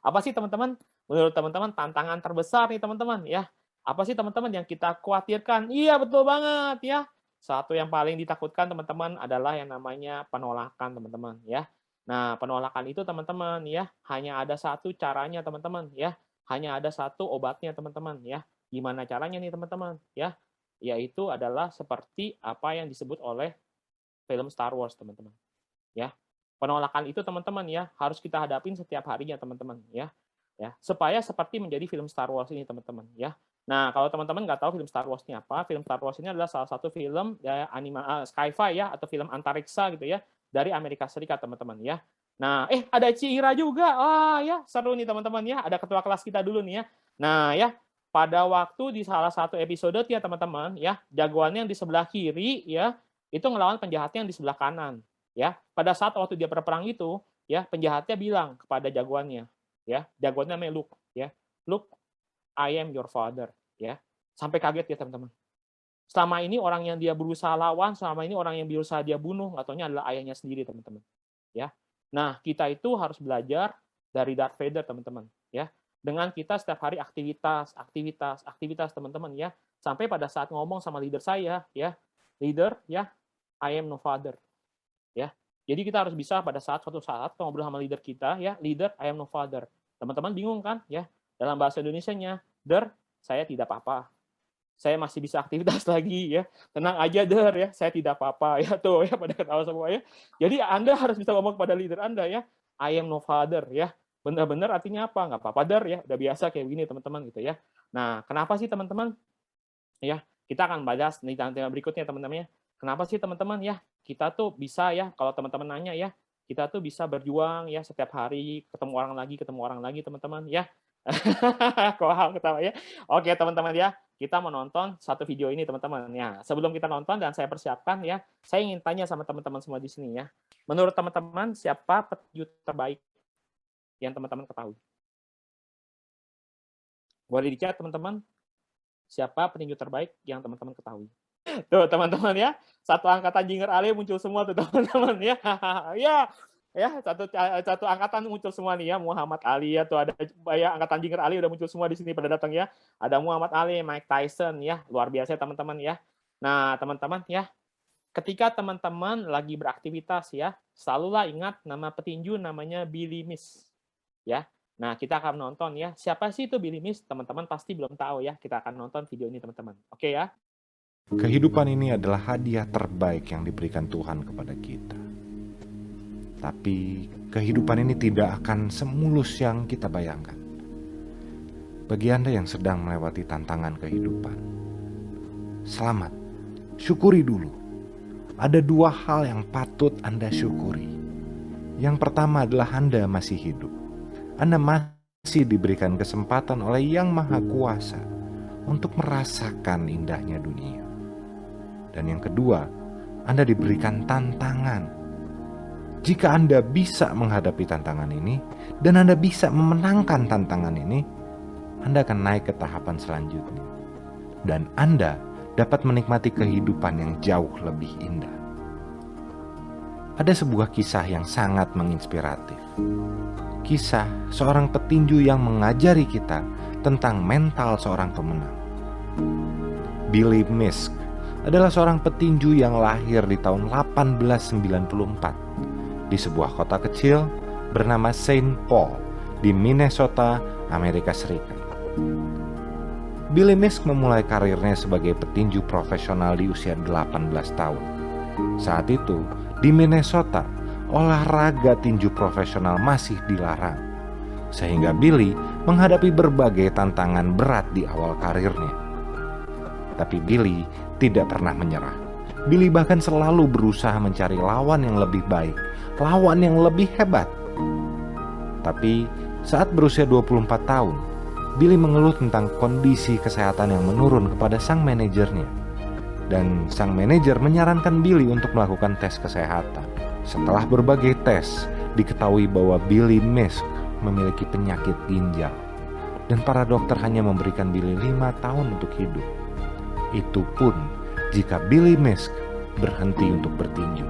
Apa sih teman-teman, menurut teman-teman tantangan terbesar nih teman-teman ya? Apa sih teman-teman yang kita khawatirkan? Iya betul banget ya. Satu yang paling ditakutkan teman-teman adalah yang namanya penolakan teman-teman ya. Nah penolakan itu teman-teman ya, hanya ada satu caranya teman-teman ya. Hanya ada satu obatnya teman-teman ya. Gimana caranya nih teman-teman ya? Yaitu adalah seperti apa yang disebut oleh film Star Wars teman-teman ya. Penolakan itu teman-teman ya harus kita hadapin setiap harinya teman-teman ya supaya seperti menjadi film Star Wars ini teman-teman ya. Nah kalau teman-teman nggak tahu film Star Wars ini apa, film Star Wars ini adalah salah satu film ya sci-fi ya atau film antariksa gitu ya dari Amerika Serikat teman-teman ya. Nah ada Chihira juga, ya seru nih teman-teman ya, ada ketua kelas kita dulu nih ya. Nah ya pada waktu di salah satu episode ya teman-teman ya, jagoannya yang di sebelah kiri ya itu ngelawan penjahatnya yang di sebelah kanan. Ya, pada saat waktu dia berperang itu, ya penjahatnya bilang kepada jagoannya, ya jagoannya namanya Luke, ya Luke, I am your father, ya sampai kaget ya teman-teman. Selama ini orang yang dia berusaha lawan, selama ini orang yang berusaha dia bunuh, nggak taunya adalah ayahnya sendiri teman-teman, ya. Nah kita itu harus belajar dari Darth Vader teman-teman, ya. Dengan kita setiap hari aktivitas teman-teman ya, sampai pada saat ngomong sama leader saya, ya leader, ya I am no father. Ya, jadi kita harus bisa pada suatu saat ngobrol sama leader kita, ya, leader, I am no father. Teman-teman bingung kan, ya? Dalam bahasa Indonesianya, der, saya tidak apa-apa. Saya masih bisa aktivitas lagi, ya. Tenang aja, der, ya, saya tidak apa-apa, ya. Tuh, ya, pada ketawa semua, ya. Jadi Anda harus bisa ngomong kepada leader Anda, ya, I am no father, ya. Benar-benar artinya apa? Nggak apa-apa, der, ya. Udah biasa kayak gini, teman-teman, gitu, ya. Nah, kenapa sih, teman-teman? Ya, kita akan bahas di tema berikutnya, teman-teman, ya. Kenapa sih teman-teman ya kita tuh bisa ya kalau teman-teman nanya ya kita tuh bisa berjuang ya setiap hari ketemu orang lagi teman-teman ya. Kok ketawa ya. Oke teman-teman ya kita mau nonton satu video ini teman-teman ya. Sebelum kita nonton dan saya persiapkan ya saya ingin tanya sama teman-teman semua di sini ya. Menurut teman-teman siapa petinju terbaik yang teman-teman ketahui? Boleh dicat teman-teman. Siapa petinju terbaik yang teman-teman ketahui? Tuh teman-teman ya, satu angkatan Jinger Ali muncul semua tuh teman-teman ya. ya satu angkatan muncul semua nih ya, Muhammad Ali ya tuh ada ya angkatan Jinger Ali udah muncul semua di sini pada datang ya. Ada Muhammad Ali, Mike Tyson ya, luar biasa teman-teman ya. Nah, teman-teman ya, ketika teman-teman lagi beraktivitas ya, selalulah ingat nama petinju namanya Billy Miss. Ya. Nah, kita akan nonton ya. Siapa sih itu Billy Miss? Teman-teman pasti belum tahu ya. Kita akan nonton video ini teman-teman. Oke ya. Kehidupan ini adalah hadiah terbaik yang diberikan Tuhan kepada kita. Tapi kehidupan ini tidak akan semulus yang kita bayangkan. Bagi Anda yang sedang melewati tantangan kehidupan, selamat, syukuri dulu. Ada dua hal yang patut Anda syukuri. Yang pertama adalah Anda masih hidup. Anda masih diberikan kesempatan oleh Yang Maha Kuasa untuk merasakan indahnya dunia. Dan yang kedua, Anda diberikan tantangan. Jika Anda bisa menghadapi tantangan ini, dan Anda bisa memenangkan tantangan ini, Anda akan naik ke tahapan selanjutnya. Dan Anda dapat menikmati kehidupan yang jauh lebih indah. Ada sebuah kisah yang sangat menginspiratif. Kisah seorang petinju yang mengajari kita tentang mental seorang pemenang. Billy Misk adalah seorang petinju yang lahir di tahun 1894 di sebuah kota kecil bernama Saint Paul di Minnesota, Amerika Serikat. Billy Misk memulai karirnya sebagai petinju profesional di usia 18 tahun. Saat itu, di Minnesota, olahraga tinju profesional masih dilarang, sehingga Billy menghadapi berbagai tantangan berat di awal karirnya. Tapi Billy tidak pernah menyerah. Billy bahkan selalu berusaha mencari lawan yang lebih baik, lawan yang lebih hebat. Tapi saat berusia 24 tahun, Billy mengeluh tentang kondisi kesehatan yang menurun kepada sang manajernya. Dan sang manajer menyarankan Billy untuk melakukan tes kesehatan. Setelah berbagai tes, diketahui bahwa Billy Misk memiliki penyakit ginjal. Dan para dokter hanya memberikan Billy 5 tahun untuk hidup. Itu pun jika Billy Misk berhenti untuk bertinju.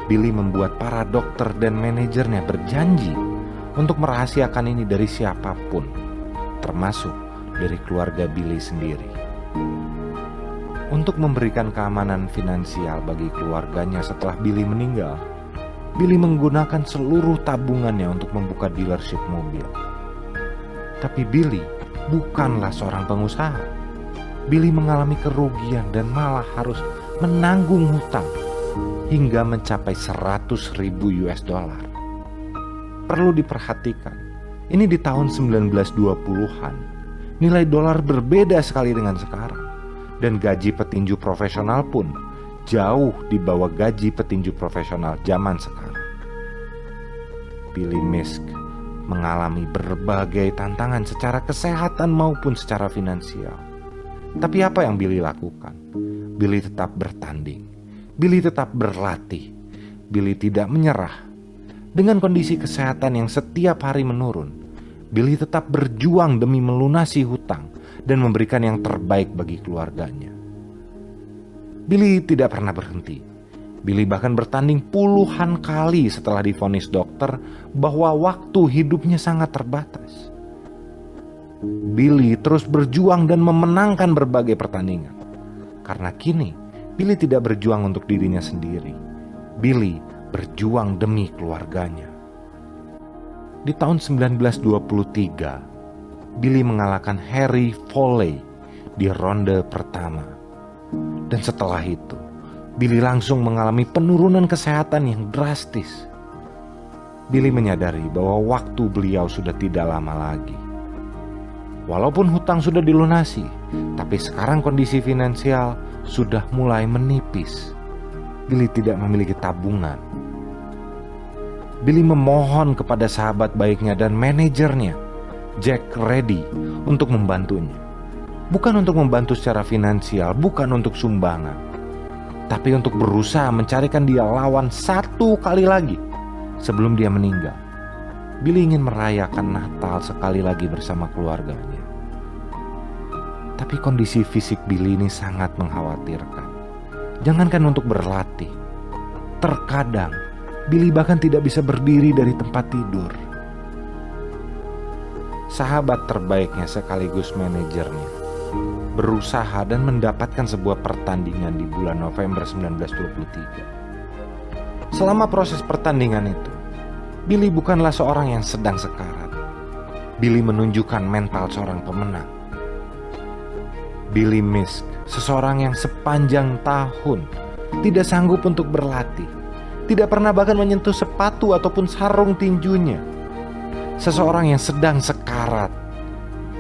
Billy membuat para dokter dan manajernya berjanji untuk merahasiakan ini dari siapapun, termasuk dari keluarga Billy sendiri. Untuk memberikan keamanan finansial bagi keluarganya setelah Billy meninggal, Billy menggunakan seluruh tabungannya untuk membuka dealership mobil. Tapi Billy bukanlah seorang pengusaha. Billy mengalami kerugian dan malah harus menanggung hutang hingga mencapai 100.000 US dollar. Perlu diperhatikan, ini di tahun 1920-an. Nilai dolar berbeda sekali dengan sekarang. Dan gaji petinju profesional pun jauh di bawah gaji petinju profesional zaman sekarang. Billy Misk mengalami berbagai tantangan secara kesehatan maupun secara finansial. Tapi apa yang Billy lakukan? Billy tetap bertanding. Billy tetap berlatih. Billy tidak menyerah. Dengan kondisi kesehatan yang setiap hari menurun, Billy tetap berjuang demi melunasi hutang dan memberikan yang terbaik bagi keluarganya. Billy tidak pernah berhenti. Billy bahkan bertanding puluhan kali setelah divonis dokter bahwa waktu hidupnya sangat terbatas. Billy terus berjuang dan memenangkan berbagai pertandingan. Karena kini, Billy tidak berjuang untuk dirinya sendiri. Billy berjuang demi keluarganya. Di tahun 1923, Billy mengalahkan Harry Foley di ronde pertama. Dan setelah itu, Billy langsung mengalami penurunan kesehatan yang drastis. Billy menyadari bahwa waktu beliau sudah tidak lama lagi. Walaupun hutang sudah dilunasi, tapi sekarang kondisi finansial sudah mulai menipis. Billy tidak memiliki tabungan. Billy memohon kepada sahabat baiknya dan manajernya, Jack Reddy, untuk membantunya. Bukan untuk membantu secara finansial, bukan untuk sumbangan, tapi untuk berusaha mencarikan dia lawan satu kali lagi sebelum dia meninggal. Billy ingin merayakan Natal sekali lagi bersama keluarganya. Tapi kondisi fisik Billy ini sangat mengkhawatirkan. Jangankan untuk berlatih, terkadang Billy bahkan tidak bisa berdiri dari tempat tidur. Sahabat terbaiknya sekaligus manajernya berusaha dan mendapatkan sebuah pertandingan di bulan November 1923. Selama proses pertandingan itu, Billy bukanlah seorang yang sedang sekarat. Billy menunjukkan mental seorang pemenang. Billy Misk, seseorang yang sepanjang tahun tidak sanggup untuk berlatih, tidak pernah bahkan menyentuh sepatu ataupun sarung tinjunya. Seseorang yang sedang sekarat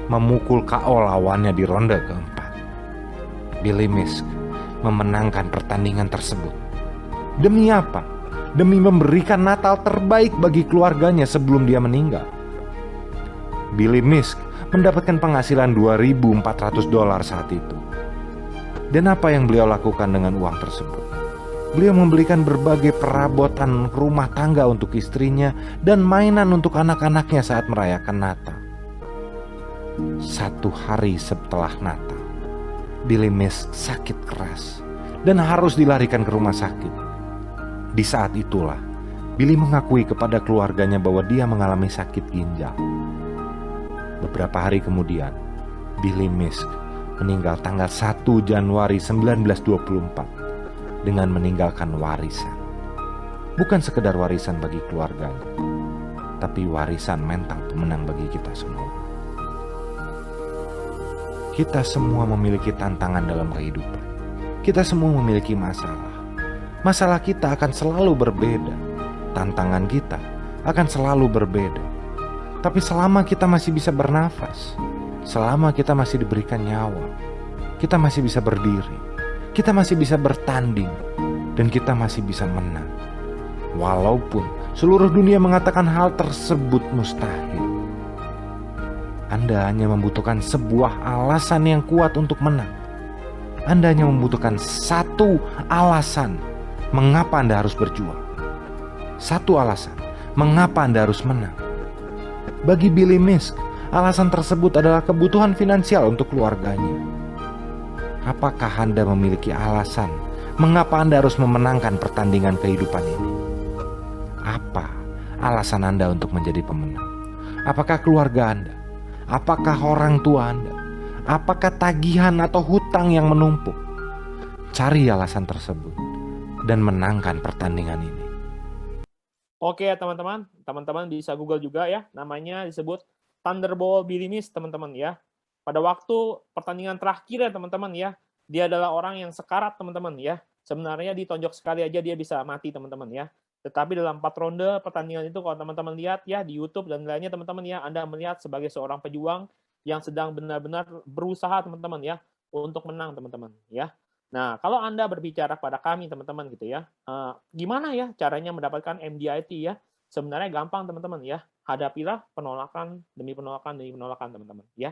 memukul KO lawannya di ronde keempat. Billy Misk memenangkan pertandingan tersebut. Demi apa? Demi memberikan Natal terbaik bagi keluarganya sebelum dia meninggal. Billy Misk mendapatkan penghasilan $2.400 saat itu. Dan apa yang beliau lakukan dengan uang tersebut? Beliau membelikan berbagai perabotan rumah tangga untuk istrinya dan mainan untuk anak-anaknya saat merayakan Natal. 1 hari setelah Natal, Billy Misk sakit keras dan harus dilarikan ke rumah sakit. Di saat itulah, Billy mengakui kepada keluarganya bahwa dia mengalami sakit ginjal. Beberapa hari kemudian, Billy Misk meninggal tanggal 1 Januari 1924 dengan meninggalkan warisan. Bukan sekedar warisan bagi keluarganya, tapi warisan mental pemenang bagi kita semua. Kita semua memiliki tantangan dalam kehidupan. Kita semua memiliki masalah. Masalah kita akan selalu berbeda. Tantangan kita akan selalu berbeda. Tapi selama kita masih bisa bernafas, selama kita masih diberikan nyawa, kita masih bisa berdiri, kita masih bisa bertanding, dan kita masih bisa menang. Walaupun seluruh dunia mengatakan hal tersebut mustahil, Anda hanya membutuhkan sebuah alasan yang kuat untuk menang. Anda hanya membutuhkan satu alasan mengapa Anda harus berjuang. Satu alasan mengapa Anda harus menang. Bagi Billy Misk, alasan tersebut adalah kebutuhan finansial untuk keluarganya. Apakah Anda memiliki alasan mengapa Anda harus memenangkan pertandingan kehidupan ini? Apa alasan Anda untuk menjadi pemenang? Apakah keluarga Anda? Apakah orang tua Anda? Apakah tagihan atau hutang yang menumpuk? Cari alasan tersebut dan menangkan pertandingan ini. Oke teman-teman, teman-teman bisa Google juga ya, namanya disebut Thunderbolt Billy Misk teman-teman ya. Pada waktu pertandingan terakhir ya teman-teman ya, dia adalah orang yang sekarat teman-teman ya. Sebenarnya ditonjok sekali aja dia bisa mati teman-teman ya. Tetapi dalam 4 ronde pertandingan itu kalau teman-teman lihat ya di YouTube dan lainnya teman-teman ya, Anda melihat sebagai seorang pejuang yang sedang benar-benar berusaha teman-teman ya untuk menang teman-teman ya. Nah, kalau Anda berbicara kepada kami teman-teman gitu ya, gimana ya caranya mendapatkan MDIT ya? Sebenarnya gampang teman-teman ya. Hadapilah penolakan demi penolakan demi penolakan teman-teman ya.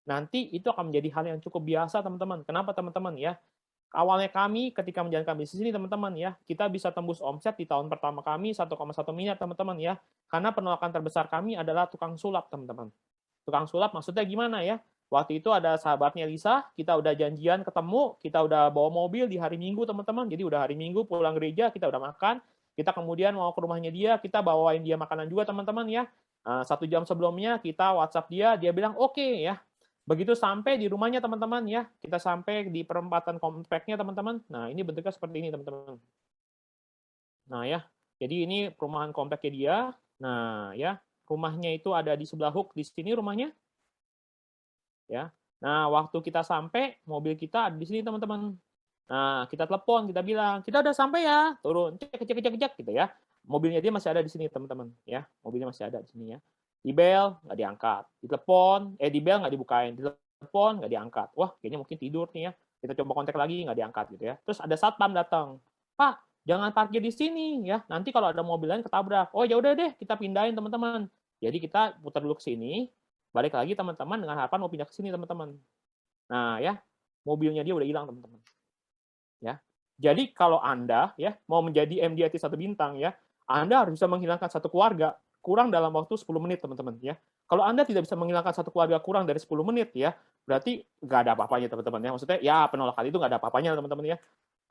Nanti itu akan menjadi hal yang cukup biasa teman-teman. Kenapa teman-teman ya? Awalnya kami ketika menjalankan bisnis ini teman-teman ya, kita bisa tembus omset di tahun pertama kami 1,1 miliar teman-teman ya. Karena penolakan terbesar kami adalah tukang sulap teman-teman. Tukang sulap maksudnya gimana ya? Waktu itu ada sahabatnya Lisa, kita udah janjian ketemu, kita udah bawa mobil di hari Minggu teman-teman. Jadi udah hari Minggu pulang gereja, kita udah makan, kita kemudian mau ke rumahnya dia, kita bawain dia makanan juga teman-teman ya. 1 jam sebelumnya kita WhatsApp dia bilang oke ya. Begitu sampai di rumahnya teman-teman ya, kita sampai di perempatan kompleknya teman-teman. Nah ini bentuknya seperti ini teman-teman. Nah ya, jadi ini perumahan kompleknya dia. Nah ya, rumahnya itu ada di sebelah hook di sini rumahnya. Ya. Nah, waktu kita sampai, mobil kita ada di sini, teman-teman. Nah, kita telepon, kita bilang, "Kita udah sampai ya." Turun, cek gitu ya. Mobilnya dia masih ada di sini, teman-teman, ya. Mobilnya masih ada di sini ya. Di bel nggak diangkat. Di bel nggak dibukain. Di telepon nggak diangkat. Wah, kayaknya mungkin tidur nih ya. Kita coba kontak lagi nggak diangkat gitu ya. Terus ada satpam datang. "Pak, jangan parkir di sini ya. Nanti kalau ada mobil lain ketabrak." "Oh, ya udah deh, kita pindahin, teman-teman." Jadi kita putar dulu ke sini. Balik lagi teman-teman dengan harapan mau pindah ke sini teman-teman. Nah ya, mobilnya dia udah hilang teman-teman. Ya. Jadi kalau Anda ya mau menjadi MDIT 1 bintang ya, Anda harus bisa menghilangkan satu keluarga kurang dalam waktu 10 menit teman-teman ya. Kalau Anda tidak bisa menghilangkan satu keluarga kurang dari 10 menit ya, berarti nggak ada apa-apanya teman-teman ya. Maksudnya ya penolakan itu nggak ada apa-apanya teman-teman ya.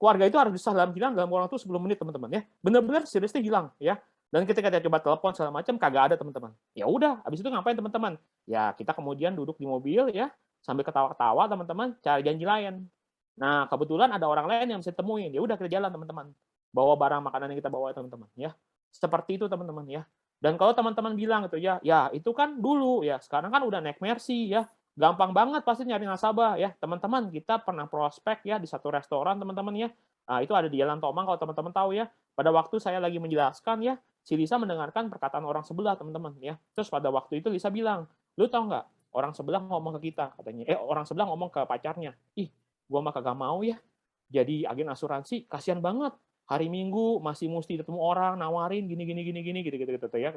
Keluarga itu harus bisa hilang dalam waktu 10 menit teman-teman ya. Benar-benar seriously hilang ya. Dan ketika kita coba telepon segala macam kagak ada teman-teman. Ya udah, habis itu ngapain teman-teman? Ya kita kemudian duduk di mobil ya sambil ketawa-ketawa teman-teman cari janji lain. Nah kebetulan ada orang lain yang bisa temuin. Ya udah kita jalan teman-teman. Bawa barang makanan yang kita bawa teman-teman ya. Seperti itu teman-teman ya. Dan kalau teman-teman bilang itu ya itu kan dulu ya. Sekarang kan udah naik Mercy ya. Gampang banget pasti nyari nasabah ya. Teman-teman kita pernah prospek ya di satu restoran teman-teman ya. Nah, itu ada di Jalan Tomang kalau teman-teman tahu ya. Pada waktu saya lagi menjelaskan ya, si Lisa mendengarkan perkataan orang sebelah teman-teman ya. Terus pada waktu itu Lisa bilang, "Lu tahu nggak? Orang sebelah ngomong ke kita," katanya. Orang sebelah ngomong ke pacarnya. "Ih, gua mah kagak mau ya. Jadi agen asuransi, kasihan banget. Hari Minggu masih mesti ketemu orang nawarin gini gitu ya.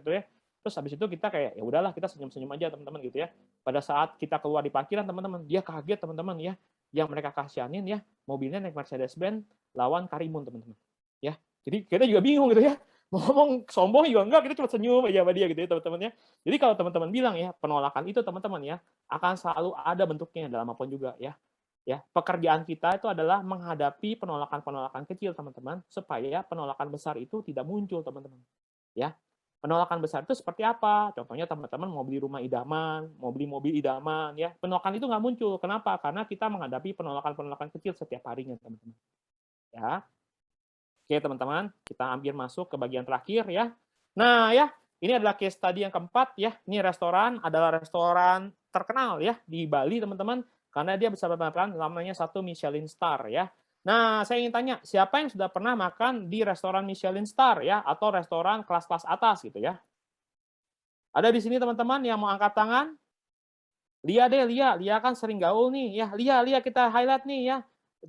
Terus habis itu kita kayak ya udahlah kita senyum-senyum aja teman-teman gitu ya. Pada saat kita keluar di parkiran teman-teman, dia kaget teman-teman ya. Yang mereka kasihanin ya, mobilnya naik Mercedes-Benz lawan Karimun teman-teman. Ya. Jadi kita juga bingung gitu ya. ngomong sombong juga enggak, kita cuma senyum aja sama dia gitu ya teman-teman ya. Jadi kalau teman-teman bilang ya, penolakan itu teman-teman ya, akan selalu ada bentuknya dalam apapun juga ya. Ya, pekerjaan kita itu adalah menghadapi penolakan-penolakan kecil teman-teman, supaya penolakan besar itu tidak muncul teman-teman. Ya, penolakan besar itu seperti apa? Contohnya teman-teman mau beli rumah idaman, mau beli mobil idaman, ya penolakan itu nggak muncul. Kenapa? Karena kita menghadapi penolakan-penolakan kecil setiap harinya teman-teman. Ya, oke teman-teman, kita hampir masuk ke bagian terakhir ya. Nah ya, ini adalah case study yang keempat ya. Ini restoran adalah restoran terkenal ya di Bali teman-teman, karena dia bisa mendapatkan namanya 1 Michelin Star ya. Nah, saya ingin tanya, siapa yang sudah pernah makan di restoran Michelin Star ya, atau restoran kelas-kelas atas gitu ya? Ada di sini teman-teman yang mau angkat tangan? Lia deh, Lia kan sering gaul nih ya. Lia kita highlight nih ya.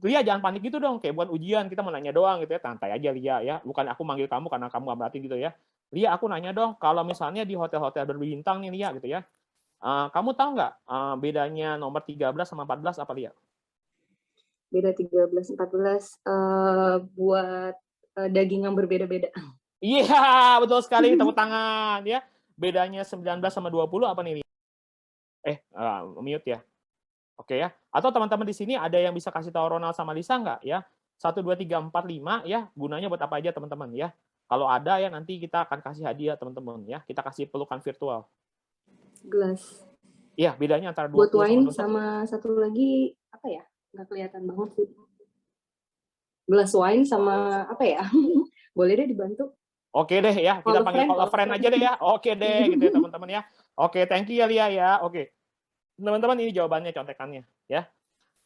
Lia jangan panik gitu dong, kayak bukan ujian, kita mau nanya doang gitu ya, santai aja Lia ya. Bukan aku manggil kamu karena kamu nggak berarti gitu ya. Lia, aku nanya dong, kalau misalnya di hotel-hotel berbintang nih Lia gitu ya, kamu tahu nggak bedanya nomor 13 sama 14 apa Lia? Beda 13, 14 buat daging yang berbeda-beda. Iya, betul sekali, tepuk tangan ya. Bedanya 19 sama 20 apa nih? Mute ya. Oke ya. Atau teman-teman di sini ada yang bisa kasih tahu Ronald sama Lisa nggak ya? 1, 2, 3, 4, 5 ya. Gunanya buat apa aja teman-teman ya? Kalau ada ya nanti kita akan kasih hadiah teman-teman ya. Kita kasih pelukan virtual. Gelas. Iya, bedanya antara 20 Buat wine sama sama satu lagi apa ya? Nggak kelihatan banget sih. Gelas wine sama apa ya? Boleh deh dibantu. Oke deh ya, kita panggil call a friend aja deh ya. Oke deh gitu ya teman-teman ya. Oke, thank you ya Lia ya. Oke. Teman-teman ini jawabannya contekannya ya.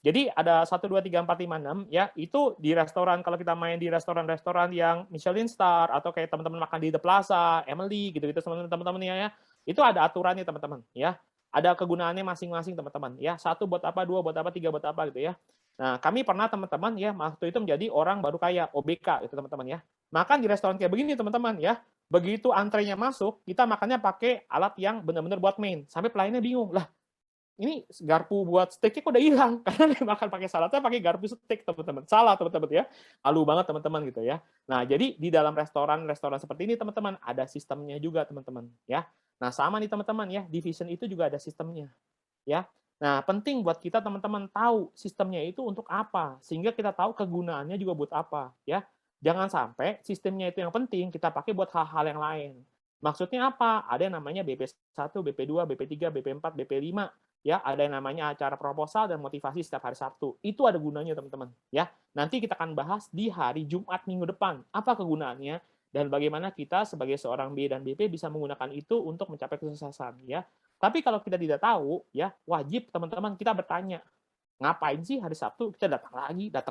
Jadi ada 1, 2, 3, 4, 5, 6 ya. Itu di restoran, kalau kita main di restoran-restoran yang Michelin Star atau kayak teman-teman makan di The Plaza, Emily gitu-gitu teman-teman ya. Itu ada aturannya teman-teman ya. Ada kegunaannya masing-masing teman-teman ya. 1 buat apa, 2 buat apa, 3 buat apa gitu ya. Nah, kami pernah teman-teman ya waktu itu menjadi orang baru kaya, OBK gitu teman-teman ya. Makan di restoran kayak begini teman-teman ya. Begitu antrenya masuk, kita makannya pakai alat yang benar-benar buat main. Sampai pelayannya bingung, lah ini garpu buat steaknya kok udah hilang karena dia makan pakai saladnya pakai garpu steak teman-teman. Salah teman-teman ya. Halu banget teman-teman gitu ya. Nah, jadi di dalam restoran seperti ini teman-teman ada sistemnya juga teman-teman ya. Nah, sama nih teman-teman ya, division itu juga ada sistemnya ya. Nah, penting buat kita teman-teman tahu sistemnya itu untuk apa sehingga kita tahu kegunaannya juga buat apa ya. Jangan sampai sistemnya itu yang penting kita pakai buat hal-hal yang lain. Maksudnya apa? Ada yang namanya BP1, BP2, BP3, BP4, BP5 ya, ada yang namanya acara proposal dan motivasi setiap hari Sabtu. Itu ada gunanya teman-teman ya. Nanti kita akan bahas di hari Jumat minggu depan apa kegunaannya dan bagaimana kita sebagai seorang B dan BP bisa menggunakan itu untuk mencapai kesuksesan ya. Tapi kalau kita tidak tahu ya, wajib teman-teman kita bertanya, ngapain sih hari Sabtu kita datang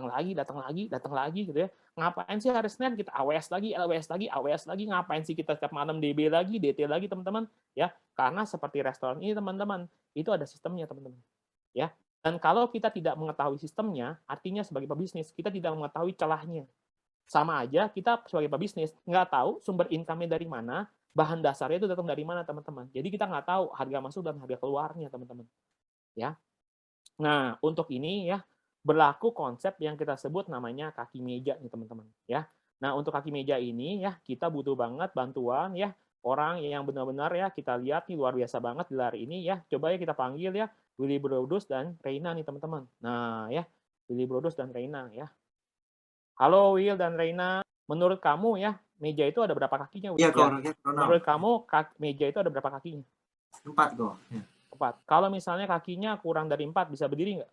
lagi gitu ya. Ngapain sih hari Senin kita AWS lagi, ngapain sih kita setiap malam DB lagi, DT lagi teman-teman ya. Karena seperti restoran ini teman-teman, itu ada sistemnya teman-teman ya. Dan kalau kita tidak mengetahui sistemnya, artinya sebagai pebisnis kita tidak mengetahui celahnya. Sama aja kita sebagai pebisnis nggak tahu sumber income-nya dari mana, bahan dasarnya itu datang dari mana teman-teman. Jadi kita nggak tahu harga masuk dan harga keluarnya teman-teman ya. Nah, untuk ini ya berlaku konsep yang kita sebut namanya kaki meja nih teman-teman ya. Nah, untuk kaki meja ini ya kita butuh banget bantuan ya orang yang benar-benar ya kita lihat nih luar biasa banget di hari ini ya. Coba ya kita panggil ya Willy Brodus dan Reina nih teman-teman. Nah, ya Willy Brodus dan Reina ya. Halo Will dan Reina, menurut kamu ya meja itu ada berapa kakinya? Iya, ya? Menurut kamu meja itu ada berapa kakinya? 4 kok. Ya. 4. Kalau misalnya kakinya kurang dari 4, bisa berdiri nggak?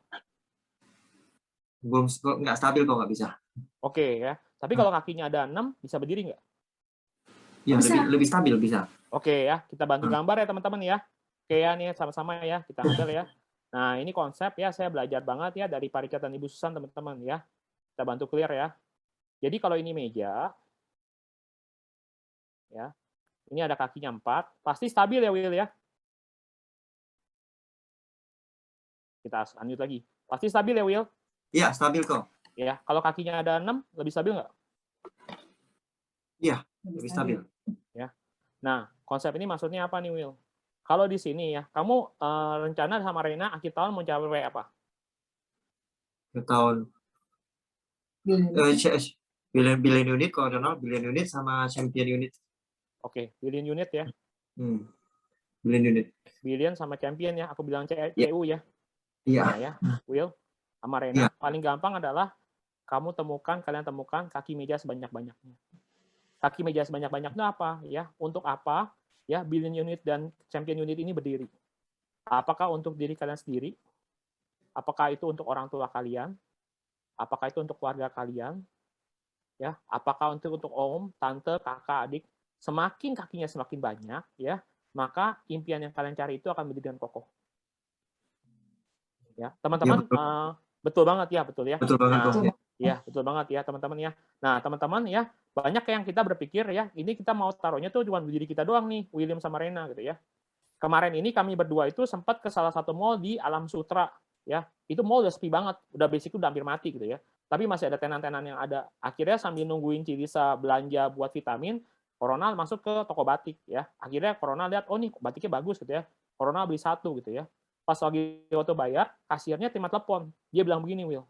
Belum, nggak stabil kok, nggak bisa. Oke ya. Tapi kalau kakinya ada 6, bisa berdiri nggak? Ya, lebih stabil bisa. Oke ya, kita bantu gambar ya teman-teman ya. Oke ya, nih sama-sama ya, kita ambil ya. Nah, ini konsep ya, saya belajar banget ya dari Pak Richard dan Ibu Susan teman-teman ya. Kita bantu clear ya. Jadi kalau ini meja, ya, ini ada kakinya 4, pasti stabil ya Will ya. Kita lanjut lagi. Pasti stabil ya Will? Iya, stabil kok. Ya, kalau kakinya ada 6, lebih stabil nggak? Iya, lebih stabil. Ya. Nah, konsep ini maksudnya apa nih Will? Kalau di sini ya, kamu rencana sama Reina akhir tahun mau capai apa? Ke tahun Billion unit, kalau Ronald billion unit sama champion unit. Oke, billion unit ya. Billion unit. Billion sama champion ya. Aku bilang Iya. CU ya. Iya. Nah ya, Will sama Rena. Iya. Paling gampang adalah kalian temukan kaki meja sebanyak-banyaknya. Kaki meja sebanyak-banyaknya apa ya? Untuk apa ya billion unit dan champion unit ini berdiri? Apakah untuk diri kalian sendiri? Apakah itu untuk orang tua kalian? Apakah itu untuk keluarga kalian? Ya, apakah untuk om, tante, kakak, adik? Semakin kakinya semakin banyak, ya, maka impian yang kalian cari itu akan menjadi dengan kokoh. Ya, teman-teman, betul banget ya, betul ya. Betul banget, Kok. Ya, betul banget ya, teman-teman ya. Nah, teman-teman ya, banyak yang kita berpikir ya, ini kita mau taruhnya tuh cuma diri kita doang nih, William sama Rena gitu ya. Kemarin ini kami berdua itu sempat ke salah satu mall di Alam Sutra, ya. Itu mall udah sepi banget, udah basic udah hampir mati gitu ya. Tapi masih ada tenan-tenan yang ada. Akhirnya sambil nungguin Cilisa belanja buat vitamin, Corona masuk ke toko batik ya. Akhirnya Corona lihat, oh nih batiknya bagus gitu ya. Corona beli satu gitu ya. Pas lagi waktu bayar, kasirnya terima telepon. Dia bilang begini, Will.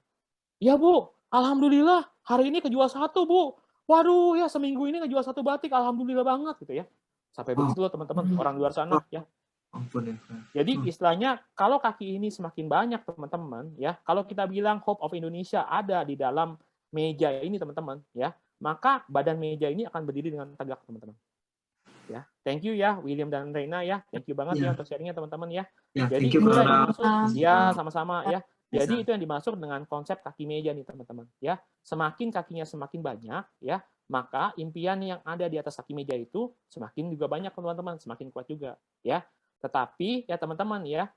Ya Bu, alhamdulillah hari ini kejual satu Bu. Waduh ya seminggu ini ngejual satu batik, alhamdulillah banget gitu ya. Sampai begitu loh teman-teman, orang luar sana ya. Ampun ya. Jadi istilahnya kalau kaki ini semakin banyak teman-teman ya, kalau kita bilang Hope of Indonesia ada di dalam meja ini teman-teman ya, maka badan meja ini akan berdiri dengan tegak teman-teman. Ya, thank you ya William dan Reina ya, thank you banget ya untuk sharingnya teman-teman ya. Ya, Jadi thank you, itu yang Ronald. dimaksud, ya sama-sama ya. Jadi Bisa. itu yang dimaksud dengan konsep kaki meja nih teman-teman ya. Semakin kakinya semakin banyak ya, maka impian yang ada di atas kaki meja itu semakin juga banyak teman-teman, semakin kuat juga ya. Tetapi ya teman-teman ya,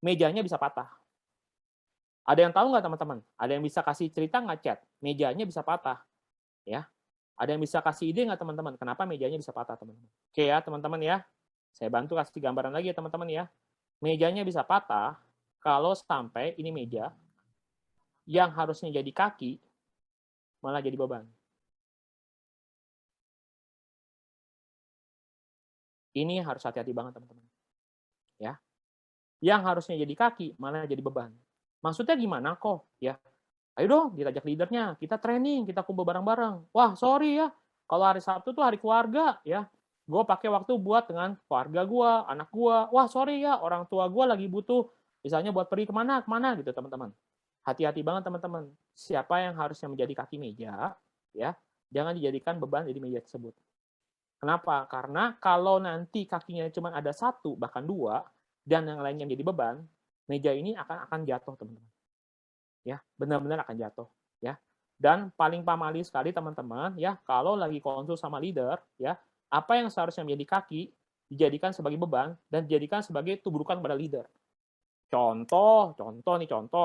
mejanya bisa patah. Ada yang tahu nggak teman-teman? Ada yang bisa kasih cerita nggak chat? Mejanya bisa patah. Ya. Ada yang bisa kasih ide nggak teman-teman? Kenapa mejanya bisa patah teman-teman? Oke ya teman-teman ya. Saya bantu kasih gambaran lagi ya teman-teman ya. Mejanya bisa patah kalau sampai ini meja yang harusnya jadi kaki malah jadi beban. Ini harus hati-hati banget teman-teman. Ya. Yang harusnya jadi kaki malah jadi beban. Maksudnya gimana kok? Ya. Ayo dong, diajak leadernya, kita training, kita kumpul bareng-bareng. Wah, sorry ya. Kalau hari Sabtu tuh hari keluarga, ya. Gue pakai waktu buat dengan keluarga gue, anak gue. Wah, sorry ya, orang tua gue lagi butuh misalnya buat pergi kemana gitu teman-teman. Hati-hati banget teman-teman. Siapa yang harusnya menjadi kaki meja, ya, jangan dijadikan beban di meja tersebut. Kenapa? Karena kalau nanti kakinya cuma ada satu, bahkan dua, dan yang lainnya menjadi beban, meja ini akan jatuh, teman-teman. Ya, benar-benar akan jatuh. Ya, dan paling pamali sekali, teman-teman, ya, kalau lagi konsul sama leader, ya, apa yang seharusnya menjadi kaki dijadikan sebagai beban dan dijadikan sebagai tuburukan pada leader. Contoh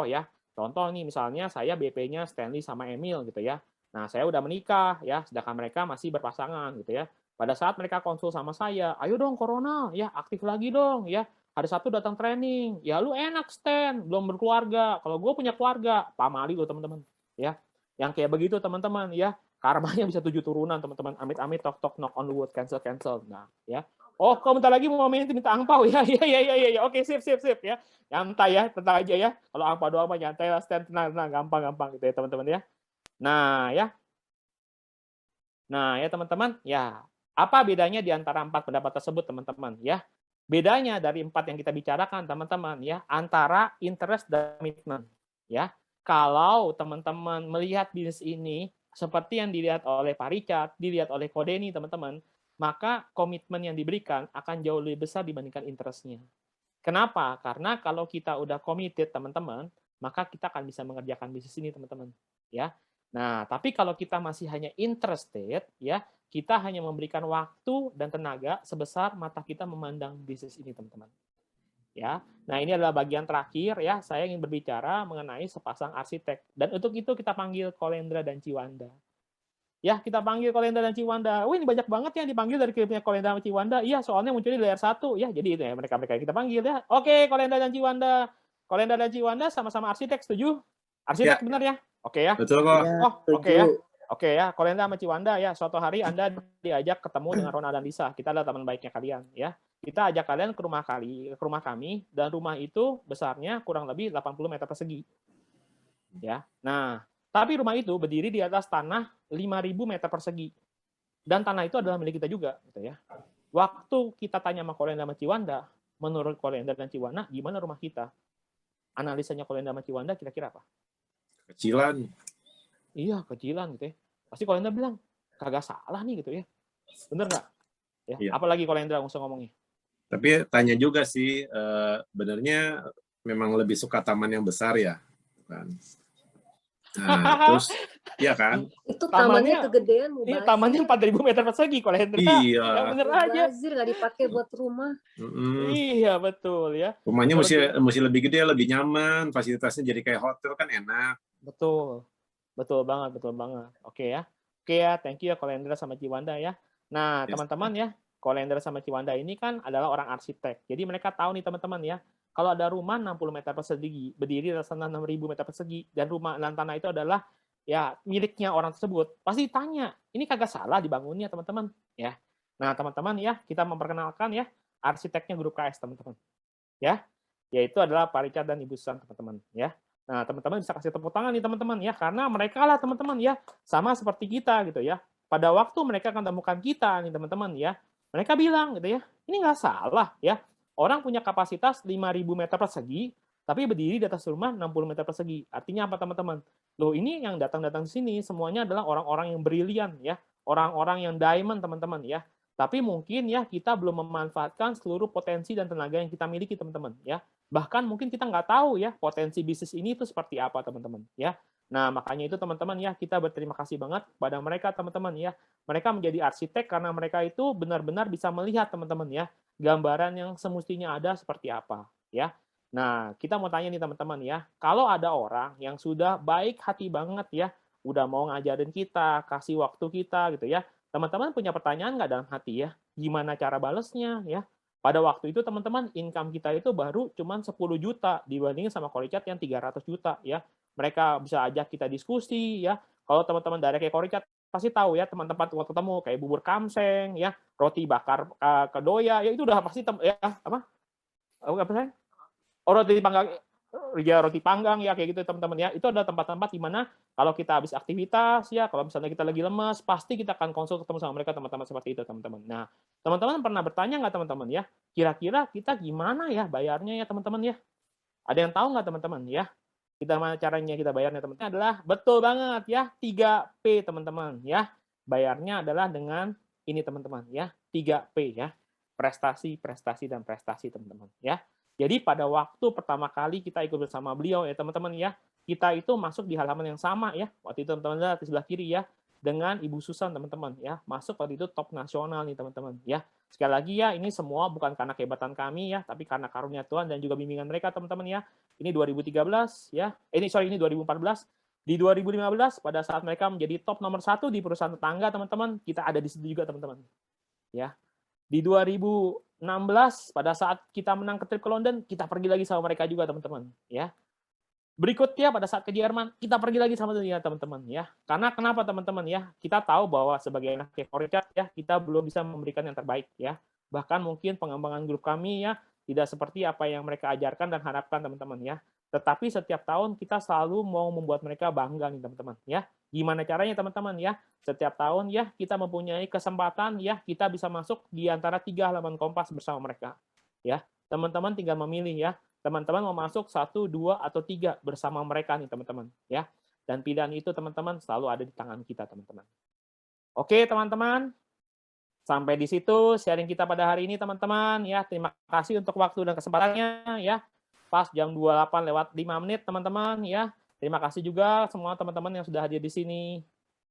ya. Contoh nih, misalnya saya BP-nya Stanley sama Emil gitu ya. Nah, saya udah menikah ya, sedangkan mereka masih berpasangan gitu ya. Pada saat mereka konsul sama saya, ayo dong Corona, ya aktif lagi dong, ya. Hari Sabtu datang training, ya lu enak Stan, belum berkeluarga. Kalau gue punya keluarga, pamali lo teman-teman, ya. Yang kayak begitu teman-teman, ya. Karmanya bisa 7 turunan teman-teman. Amit-amit tok knock on the wood, cancel. Nah, ya. Oh, kok bentar lagi mau minta angpau ya? Iya. Oke, sip ya. Nyantai ya, tenang aja ya. Kalau angpau doang mah nyantai lah, Stan, tenang, gampang gitu ya teman-teman ya. Nah ya teman-teman, ya. Apa bedanya di antara 4 pendapat tersebut, teman-teman? Ya, bedanya dari 4 yang kita bicarakan, teman-teman, ya, antara interest dan komitmen. Ya, kalau teman-teman melihat bisnis ini seperti yang dilihat oleh Pak Richard, dilihat oleh Ko Denny, teman-teman, maka komitmen yang diberikan akan jauh lebih besar dibandingkan interestnya. Kenapa? Karena kalau kita udah committed, teman-teman, maka kita akan bisa mengerjakan bisnis ini, teman-teman. Ya. Nah, tapi kalau kita masih hanya interested, ya, kita hanya memberikan waktu dan tenaga sebesar mata kita memandang bisnis ini, teman-teman. Ya, nah ini adalah bagian terakhir ya. Saya ingin berbicara mengenai sepasang arsitek. Dan untuk itu kita panggil Kolendra dan Ciwanda. Ya, kita panggil Kolendra dan Ciwanda. Wih, ini banyak banget yang dipanggil dari klipnya Kolendra dan Ciwanda. Iya, soalnya munculnya di layar 1 ya. Jadi itu ya mereka yang kita panggil ya. Oke, Kolendra dan Ciwanda. Kolendra dan Ciwanda sama-sama arsitek, setuju? Arsitek ya. Benar ya? Oke ya. Betul kok. Oh, oke ya. Oke ya, Kolendra sama Ciwanda ya, suatu hari Anda diajak ketemu dengan Ronald dan Lisa. Kita adalah teman baiknya kalian ya. Kita ajak kalian ke rumah kami, dan rumah itu besarnya kurang lebih 80 meter persegi. Ya. Nah, Tapi rumah itu berdiri di atas tanah 5.000 meter persegi. Dan tanah itu adalah milik kita juga, gitu ya. Waktu kita tanya sama Kolenda sama Ciwanda, menurut Kolenda dan Ciwanda, gimana rumah kita? Analisanya Kolenda sama Ciwanda kira-kira apa? Kecilan. Iya, kecilan gitu ya. Pasti Kolenda bilang, kagak salah nih gitu ya. Bener nggak? Ya. Iya. Apalagi Kolenda langsung ngomongnya. Tapi tanya juga sih, benernya memang lebih suka taman yang besar ya, kan? Nah, terus, iya kan? Itu tamannya kegedean, Iya, tamannya 4.000 meter persegi kalau Hendra. Iya. Ya bener aja. Bazir nggak dipakai buat rumah. Iya, betul ya. Rumahnya mesti lebih gede, lebih nyaman, fasilitasnya jadi kayak hotel kan enak. Betul. Betul banget, betul banget. Oke ya, thank you ya Kolendra sama Ciwanda ya. Nah, teman-teman ya, Kolendra sama Ciwanda ini kan adalah orang arsitek. Jadi mereka tahu nih teman-teman ya, kalau ada rumah 60 meter persegi, berdiri atas tanah 6.000 meter persegi, dan rumah dan tanah itu adalah ya miliknya orang tersebut, pasti tanya, ini kagak salah dibangunnya teman-teman ya. Nah teman-teman ya, kita memperkenalkan ya arsiteknya grup KS teman-teman ya, yaitu adalah Pak Richard dan Ibu Susan teman-teman ya. Nah teman-teman bisa kasih tepuk tangan nih teman-teman ya, karena mereka lah teman-teman ya sama seperti kita gitu ya. Pada waktu mereka akan temukan kita nih teman-teman ya, mereka bilang gitu ya, ini nggak salah ya. Orang punya kapasitas 5.000 meter persegi, tapi berdiri di atas rumah 60 meter persegi. Artinya apa teman-teman? Loh ini yang datang-datang di sini semuanya adalah orang-orang yang brilian ya, orang-orang yang diamond teman-teman ya. Tapi mungkin ya kita belum memanfaatkan seluruh potensi dan tenaga yang kita miliki teman-teman ya. Bahkan mungkin kita nggak tahu ya potensi bisnis ini itu seperti apa teman-teman ya. Nah makanya itu teman-teman ya kita berterima kasih banget pada mereka teman-teman ya. Mereka menjadi arsitek karena mereka itu benar-benar bisa melihat teman-teman ya gambaran yang semestinya ada seperti apa ya. Nah, kita mau tanya nih teman-teman ya, kalau ada orang yang sudah baik hati banget ya, udah mau ngajarin kita, kasih waktu kita gitu ya. Teman-teman punya pertanyaan nggak dalam hati ya? Gimana cara balesnya ya? Pada waktu itu teman-teman income kita itu baru cuman 10 juta dibandingin sama Korichat yang 300 juta ya. Mereka bisa ajak kita diskusi ya. Kalau teman-teman dari kayak Korichat pasti tahu ya teman-teman waktu ketemu kayak bubur kamseng ya, roti bakar kedoya ya itu udah pasti ya apa sih? Roti panggang ya roti panggang ya kayak gitu teman-teman ya. Itu adalah tempat-tempat di mana kalau kita habis aktivitas ya, kalau misalnya kita lagi lemas, pasti kita akan konsul ketemu sama mereka teman-teman seperti itu teman-teman. Nah, teman-teman pernah bertanya nggak teman-teman ya? Kira-kira kita gimana ya bayarnya ya teman-teman ya? Ada yang tahu nggak teman-teman ya? Kita mana caranya kita bayarnya teman-teman adalah betul banget ya 3P teman-teman ya. Bayarnya adalah dengan ini teman-teman ya 3P ya. Prestasi, prestasi dan prestasi teman-teman ya. Jadi pada waktu pertama kali kita ikut bersama beliau ya teman-teman ya, kita itu masuk di halaman yang sama ya. Waktu itu teman-teman lihat di sebelah kiri ya dengan Ibu Susan teman-teman ya. Masuk waktu itu top nasional nih teman-teman ya. Sekali lagi ya, ini semua bukan karena kehebatan kami ya, tapi karena karunia Tuhan dan juga bimbingan mereka teman-teman ya. Ini 2013 ya. Ini 2014. Di 2015 pada saat mereka menjadi top nomor 1 di perusahaan tetangga teman-teman, kita ada di situ juga teman-teman. Ya. Di 2016 pada saat kita menang ke trip ke London, kita pergi lagi sama mereka juga teman-teman ya. Berikutnya pada saat ke Jerman, kita pergi lagi sama dia teman-teman ya. Karena kenapa teman-teman ya? Kita tahu bahwa sebagai anak Korichat ya, kita belum bisa memberikan yang terbaik ya. Bahkan mungkin pengembangan grup kami ya tidak seperti apa yang mereka ajarkan dan harapkan teman-teman ya. Tetapi setiap tahun kita selalu mau membuat mereka bangga nih teman-teman ya. Gimana caranya teman-teman ya? Setiap tahun ya kita mempunyai kesempatan ya kita bisa masuk di antara 3 halaman Kompas bersama mereka. Ya, teman-teman tinggal memilih ya. Teman-teman mau masuk 1, 2 atau 3 bersama mereka nih teman-teman ya. Dan pilihan itu teman-teman selalu ada di tangan kita teman-teman. Oke teman-teman. Sampai di situ sharing kita pada hari ini teman-teman ya. Terima kasih untuk waktu dan kesempatannya ya. Pas jam 28 lewat 5 menit teman-teman ya. Terima kasih juga semua teman-teman yang sudah hadir di sini.